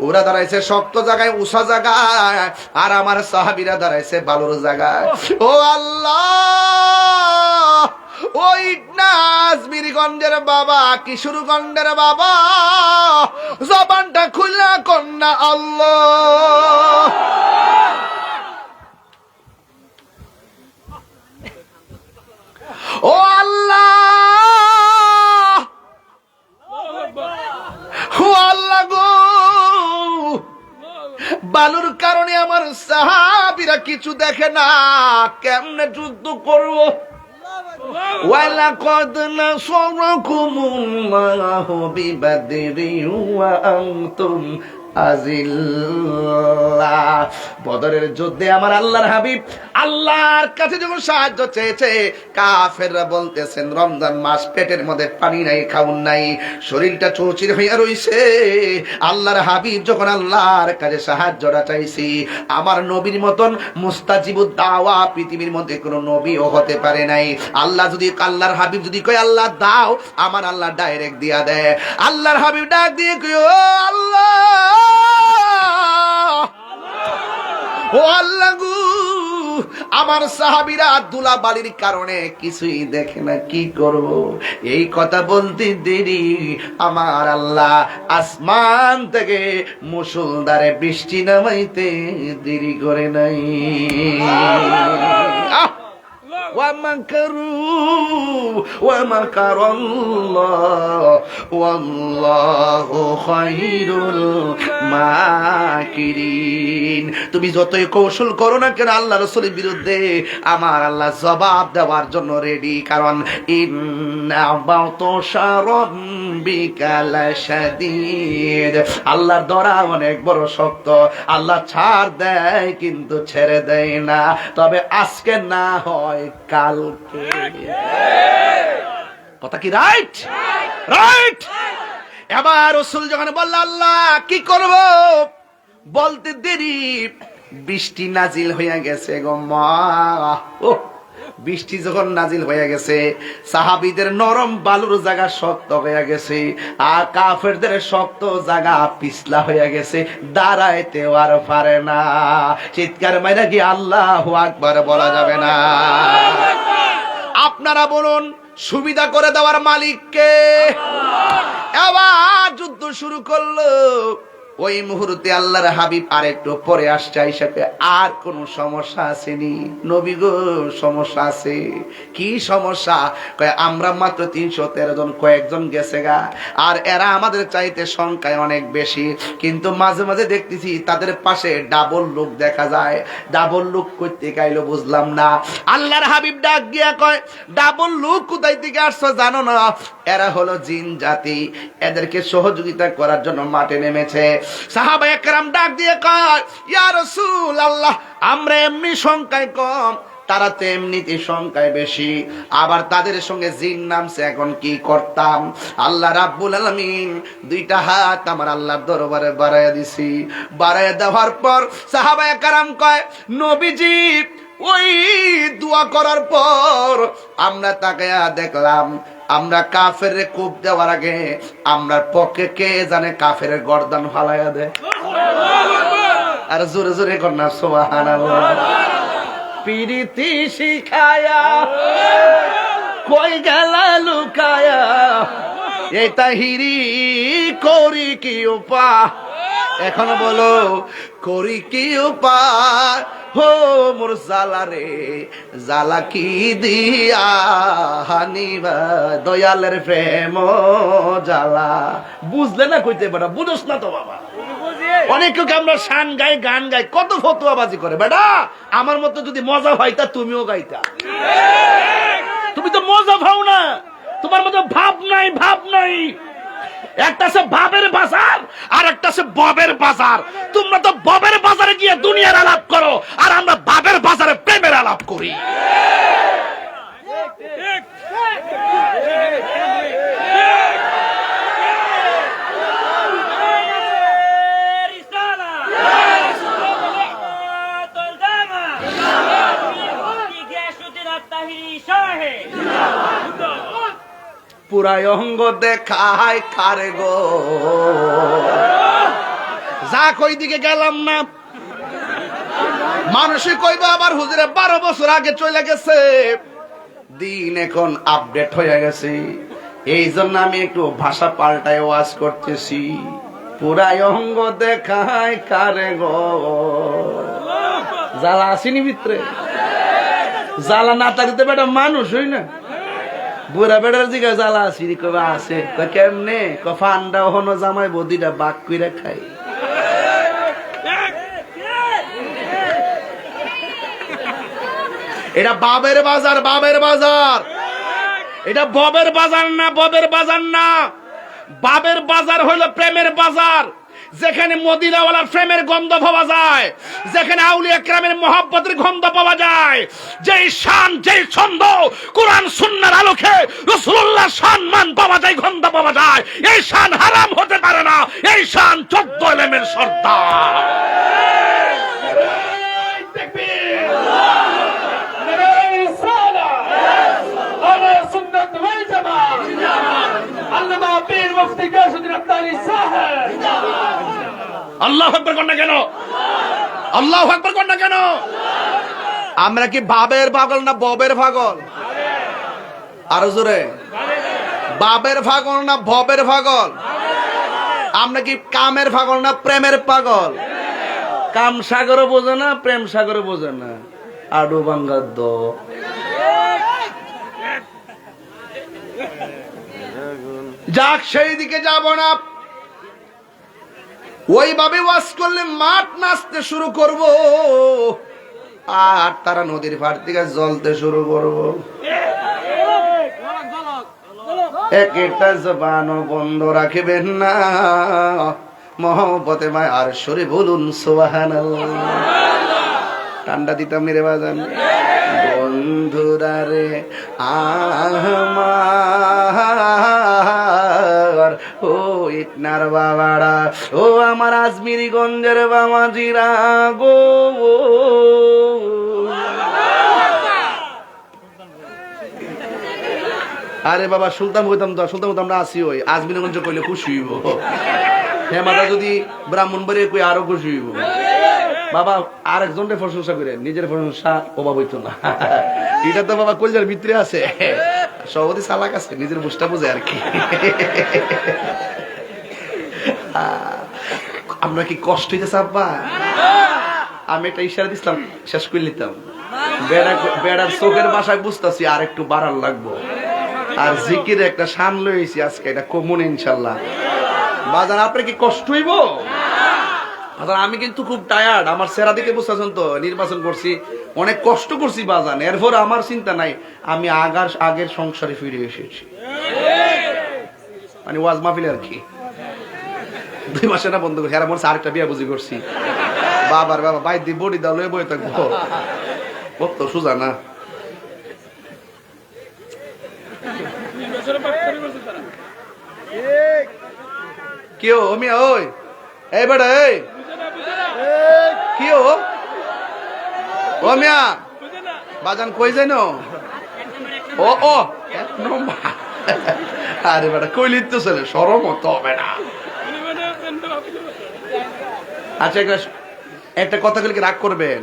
ওরা দাঁড়াইছে শক্ত জায়গায়, উষা জায়গায়, আর আমার সাহাবীরা দাঁড়াইছে বালুর জায়গায়। ও আল্লাহ, ওই নাজমিরগঞ্জের বাবা, কিশোরগঞ্জের বাবা, জবানটা খুলে কন্যা আল্লাহ। ও আল্লাহ, ও আল্লাহ গো, বালুর কারণে আমার সাহাবীরা কিছু দেখে না, কেমনে যুদ্ধ করবো? ওয়ালাকাদ নাসারাকুমুল্লাহু বিবাদরিন ওয়া আনতুম আজিল্লাহ। বদরের যুদ্ধে আমার আল্লাহর হাবিব আল্লাহর কাছে যখন সাহায্য চেয়েছে, কাফেররা বলতেছেন রমজান মাস, পেটের মধ্যে পানি নাই, খাউন নাই, শরীরটা চৌচির হইয়া রইছে। আল্লাহর হাবিব যখন আল্লাহর কাছে সাহায্যটা চাইছি, আমার নবীর মতন মুস্তাজিবুদ দাওয়া পৃথিবীর মধ্যে কোনো নবীও হতে পারে নাই। আল্লাহ যদি, আল্লাহর হাবিব যদি কয় আল্লাহ দাও, আমার আল্লাহ ডাইরেক্ট দিয়া দেয়। আল্লাহর হাবিব ডাক দিয়ে কয়, ও আল্লাহ, ও আল্লাহ গো, আমার সাহাবীরা দুলা বালির কারণে কিছুই দেখে না, কি করব? এই কথা বলতে দেরি আমার আল্লাহ আসমান থেকে মুষলধারে বৃষ্টি নামাইতে দেরি করে নাই। ومكروا ومكر الله والله خير الماكرين। তুমি যতই কৌশল করো না কেন আল্লাহ রাসূলের বিরুদ্ধে, আমার আল্লাহ জবাব দেওয়ার জন্য রেডি। কারণ ইন্না বাতশা রাব্বিকা লাশাদীদ, আল্লাহর ধরা অনেক বড় শক্ত। আল্লাহ ছাড় দেয় কিন্তু ছেড়ে দেয় না, তবে আজকে না হয় কালকে। কথা কি রাইট? রাইট। এবার রাসূল যখন বলল আল্লাহ কি করব, বলতে দেরি বৃষ্টি নাজিল হইয়া গেছে গো মা। বৃষ্টি যখন নাজিল হয়ে গেছে, সাহাবীদের নরম বালুর জায়গা শক্ত হয়ে গেছে, আর কাফেরদের শক্ত জায়গা পিছলা হয়ে গেছে, দাঁড়াইতেও আর পারে না। চিৎকার মাইরা কি আল্লাহু আকবার বলা যাবে না? আপনারা বলুন, সুবিধা করে দেওয়ার মালিক কে? এবার যুদ্ধ শুরু করলো। ওই মুহূর্তে আল্লাহর হাবিব আর একটু পরে আসছে, আইসাকে আর কোন সমস্যা আসেনি? নবী গো সমস্যা আছে। কি সমস্যা? কয় আমরা মাত্র 313 জন, কয়েকজন গেছে গা, আর এরা আমাদের চাইতে সংখ্যায় অনেক বেশি, কিন্তু মাঝে মাঝে দেখতেছি তাদের পাশে ডাবল লোক দেখা যায়। ডাবল লোক করতে গাইলো বুঝলাম না। আল্লাহর হাবিব ডাক গিয়া কয়, ডাবল লোক কোথায় থেকে আসছো জানো না? এরা হলো জিন জাতি, এদেরকে সহযোগিতা করার জন্য মাঠে নেমেছে। সাহাবায়ে কেরাম ডাক দিয়ে কয়, ইয়া রাসূলুল্লাহ, আমরা এমনি সংখ্যায় কম, তারা তো এমনিতে সংখ্যায় বেশি, আবার তাদের সঙ্গে জিন নামছে, এখন কি করতাম? আল্লাহ রাব্বুল আলামিন দুইটা হাত আমার আল্লাহর দরবারে বাড়াইয়া দিছি। বাড়াইয়া দেওয়ার পর সাহাবায়ে কেরাম কয়, নবীজি ওই দোয়া করার পর আমরা তাকায়া দেখলাম, আমরা কাফের কূপ দেওয়ার আগে আমরার পক্ষে কে জানে কাফের গর্দান ফালাইয়া দেয়। আর জোরে জোরে কন্যা সুবহানাল্লাহ। পিরিতি শিখায়া কই গেলা লুকায়া, এটা হিরি করি কি উপা, এখন বলো করি কি উপা, হো মোর জালা রে জালা কি দিয়া হানিবা, দয়ালের প্রেম জালা। বুঝলে না কইতে বেটা, বুঝোস না তো বাবা। অনেকে আমরা শান গাই, গান গাই, কত ফতুয়াবাজি করে। বেটা আমার মতো যদি মজা হয় তা তুমিও গাইতা। তুমি তো মজা ভাও না, তোমার মতো ভাব নাই, ভাব নাই। একটা আছে বাবের বাজার আর একটা আছে ববের বাজার। তোমরা তো ববের বাজারে গিয়ে দুনিয়ার আলাপ করো, আর আমরা বাবের বাজারে প্রেমের আলাপ করি। পুরাই অঙ্গ দেখায় কারে গো, যা কই দিকে গেলাম না মানুষই কইবে আবার হুজুরে 12 বছর আগে চলে গেছে। দিন এখন আপডেট হয়ে গেছে, এই জন্য আমি একটু ভাষা পাল্টায় ওয়াজ করতেছি। পুরাই অঙ্গ দেখায় কারে গো, জ্বালা আসেনি ভিতরে, জ্বালা না থাকতে বেটা মানুষ হই না। বুড়া বেড়ার দিকে জ্বালা আসিনি কবে আছে কেমনে ফান্ডা হনো জামাই বদিটা বাক কইরা খাই। এটা বাবের বাজার, বাবের বাজার, এটা ববের বাজার না, ববের বাজার না। বাবের বাজার হলো প্রেমের বাজার, যেখানে মদিনাওয়ালার প্রেমের গন্ধ পাওয়া যায়, যেখানে আউলিয়া কেরামের মহব্বতের গন্ধ পাওয়া যায়, যেই শান যেই ছন্দ কোরআন সুন্নাহর আলোকে রাসূলুল্লাহর সম্মান পাওয়া যায়, গন্ধ পাওয়া যায়। এই শান হারাম হতে পারে না, এই শান 14 ইলমের সর্দার। আল্লাহু আকবার কোন না কেন, আল্লাহু আকবার কোন না কেন? আমরা কি বাবের পাগল না ববের পাগল? আরো জোরে, বাবের পাগল না ববের পাগল? আমরা কি কামের পাগল না প্রেমের পাগল? কাম সাগরও বোঝে না, প্রেম সাগরও বোঝে না, আডু বাঙ্গার দো। যাক, সেই দিকে যাব না। ওইভাবে ওয়াজ করলে মাঠ নাচতে শুরু করব, আর তারা নদীর পাড় থেকে জ্বলতে শুরু করব। একটা জবানও বন্ধ রাখবেন না, মহব্বতে মায়ার সুরে বলুন সুবহানাল্লাহ। ঠান্ডা দিতাম রে বাজান। বন্ধুরা রে আমার, ও ইটনার বাবারা, ও আমার আজমিরি গঞ্জের বাবাজিরা গো, আরে বাবা সুলতান হইতাম তো, সুলতান হইতাম না, আসি ওই আজমিরগঞ্জ কইলে খুশি হইব। হ্যাঁ মাতা যদি ব্রাহ্মণবাড়ি কই আরো খুশি হইব। বাবা আরেকজনের প্রশংসা করে নিজের প্রশংসা অভাব হইতো না। এটা তো বাবা কলজার ভিতরে আছে, সভাপতি চালাক আছে, নিজের বুঝটা বুঝে আর কি। আমরা কি কষ্ট হইতেছে আব্বা? আমি একটা ইশারা দিছিলাম, শেষ করে নিতাম। বেড়ার চোখের বাসায় বুঝতেছি আর একটু বাড়ার লাগবো, আর জিকির একটা শান লইছি আজকে, এটা কমন ইনশাল্লাহ। বাজান আপনার কি কষ্ট হইব? আমি কিন্তু খুব টায়ার্ড, আমার সেরা দিকে বুঝতেছেন তো, নির্বাচন করছি, অনেক কষ্ট করছি বাজান, এরপর আমার চিন্তা নাই, আমি আগের সংসারে ফিরে এসেছি। মানে ওয়াজ মাহফিলে আর কি 2 মাসে না বন্ধ করছি, আর মনে আরেকটা বিয়া বুঝি করছি। বাবার বাবা ভাই দি বডি দাও লয়ে বই থাকবো, কত সোজা না। কেউ মিয়া ওই এই বেটা এই কিও ও মিয়া বাজান কই যাই নো? ও ও আরে বেটা কইলি তো চলে, সরম তো হবে না। আচ্ছা একটা কথা বলে কি রাগ করবেন?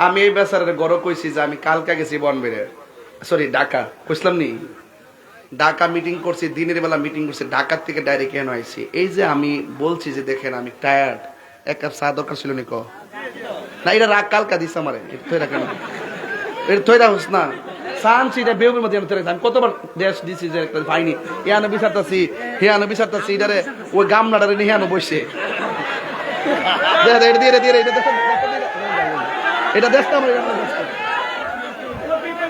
আমি এই বেচারের গড় কইছি যে আমি কালকা গেছি বনবেড়ে, সরি ঢাকা কইছিলাম নি, ঢাকা মিটিং করছি, দিনের বেলা মিটিং করছি, ঢাকার থেকে ডাইরেক্ট কেন আইছি। এই যে আমি বলছি যে দেখেন আমি টায়ার্ড, এক কাপ চা দরকার ছিল নি? না এটা রাগ কালকা দিস আমারে, এটা থই রাখেন, এটা থই রাখুস না সানছি, এটা বেউবের মধ্যে আমি কতবার দেশ দিছি যে একটা পাইনি, ইয়ানো বিচারতাছি হিয়ানো বিচারতাছি, এটারে ওই গামলাটারে নিয়ে হিয়ানো বসে এটা দেশ না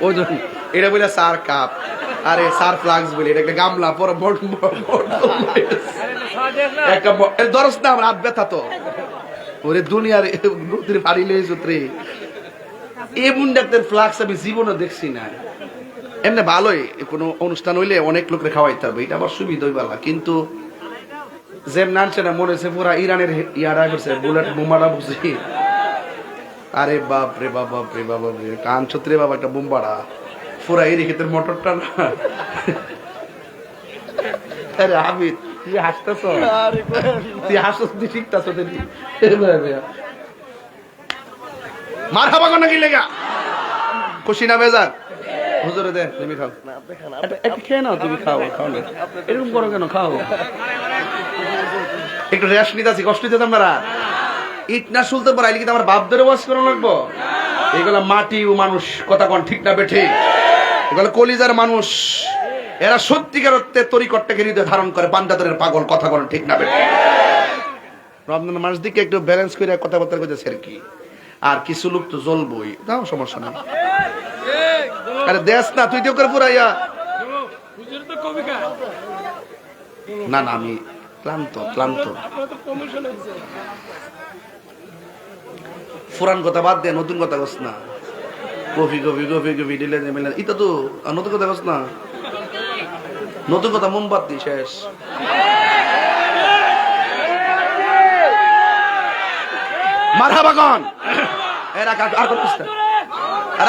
ওই জন্য এটা বলে 4 কাপ আরে সার ফ্লাক্স বলি, এটা একটা গামলা পরে একটা দরস না, আমার হাত ব্যথা তো। ওরে দুনিয়ার নদীর বাড়ি লয়ে যত্রে এমন ডাক্তার ফ্লাক্স আমি জীবনে দেখছি না। এমনি ভালোই কোনো অনুষ্ঠান হইলে অনেক লোকরে খাওয়াইতে হবে, এটা আমার সুবিধা হইবালা। কিন্তু যেমন আনছে না মনে হচ্ছে পুরা ইরানের ইয়ারা করছে, বুলেট বোমাটা বুঝি। আরে বাপ রে বাপ, বাপ রে বাবা, কান ছত্রে বাবা একটা বোম্বাড়া পুরা এই রেখে তোর মোটরটা না। আরে হাবিব তুই হাসতেছ, তুই হাসছ, তুই শিখতেছ, মার খাবা কোন কি লেগা খুশি না বেজার? হুজুরে দে, তুমি খাও, একটু খেয়ে নাও, তুমি খাও, খাও না এরকম করো কেন, খাও একটু রেস্ট নিতে আছি, কষ্ট দিতে আপনারা। ইট না শুলতে পারাইলে কিন্তু আমার বাপ ধরে ওয়াজ করা লাগবো। এগুলা মাটি ও মানুষ, কথা কোন ঠিক না বেঠে? এগুলো কলিজার মানুষ, এরা সত্যিকার অর্থে তরিকটটাকে হৃদয়ে ধারণ করে, বান্দাদের পাগল, কথা কোন ঠিক না বেঠে? রমজান মাস দিকে একটু ব্যালেন্স করে কথাবার্তা করতেছে আর কি। আর কিছু লোক তো জ্বলবই, তাও সমস্যা নেই। আরে দেশ না, তুই তো করে পুরাইয়া না না, আমি ক্লান্ত ক্লান্ত। পুরান কথা বাদ দে, নতুন কথা কস না। কফি কফি কফি কফি দিলে এটা তো নতুন কথা কস না। নতুন কথা মোমবাতি শেষ। মারহাবা কোন এরা কাজ আর করছিস না,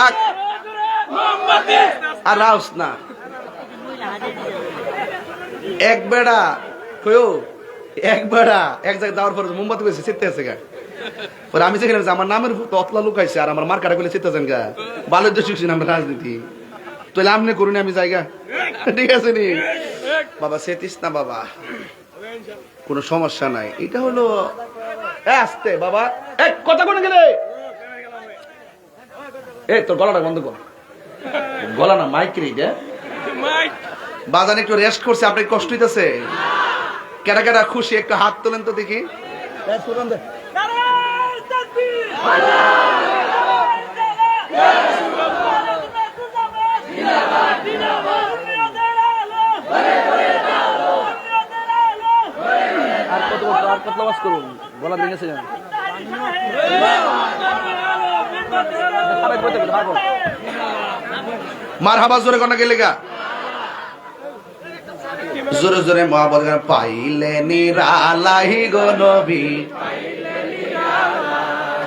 রাখ আর রাউস না। এক বেড়া কয়ো, এক বেড়া এক জায়গায় যাওয়ার পর মোমবাতি কইছে চিত্তে আছে গা। পরে আমি যেখানে আমার নামের অতলা লুকাইছে আর আমার মার্কাটা গুলো চিত্তেছেন গা। ভালো উদ্দেশ্য শিখছি আমরা রাজনীতি, তাহলে আমনে করুন আমি জায়গা, ঠিক আছে নি বাবা, সেতিস না বাবা, কোনো সমস্যা নাই। এটা হলো আসতে বাবা, এক কথা কোনে গেলে এই তোর গলাটা বন্ধ কর, গলা না মাইক রে, বাজান একটু রেস্ট করছে, আপনার কষ্ট হইতেছে? কেডা কেডা খুশি একটু হাত তোলেন তো দেখি। আর কত আর কত আওয়াজ করুন, গলা ভেঙেছে জানেন। মারহাবা জোরে কোন গেলে গা, জোরে জোরে মহাবত পাইলে নিরালাই গো নবী।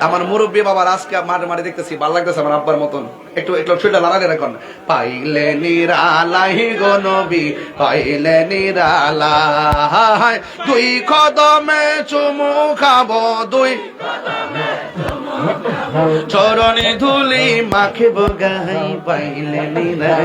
আমার মুরব্বী বাবার আজকে মাঠে মাঠে দেখতেছি, ভালো লাগতেছে আমার আব্বার মতন। একটু একটু সেটা লড়াই রাখুন। পাইলে নিরালাই গো নবী, পাইলে নিরালাই, দুই কদমে চুমু খাবো, দুই চরণে ধুলি মাখিব গাই, পাইলে নিরালাই।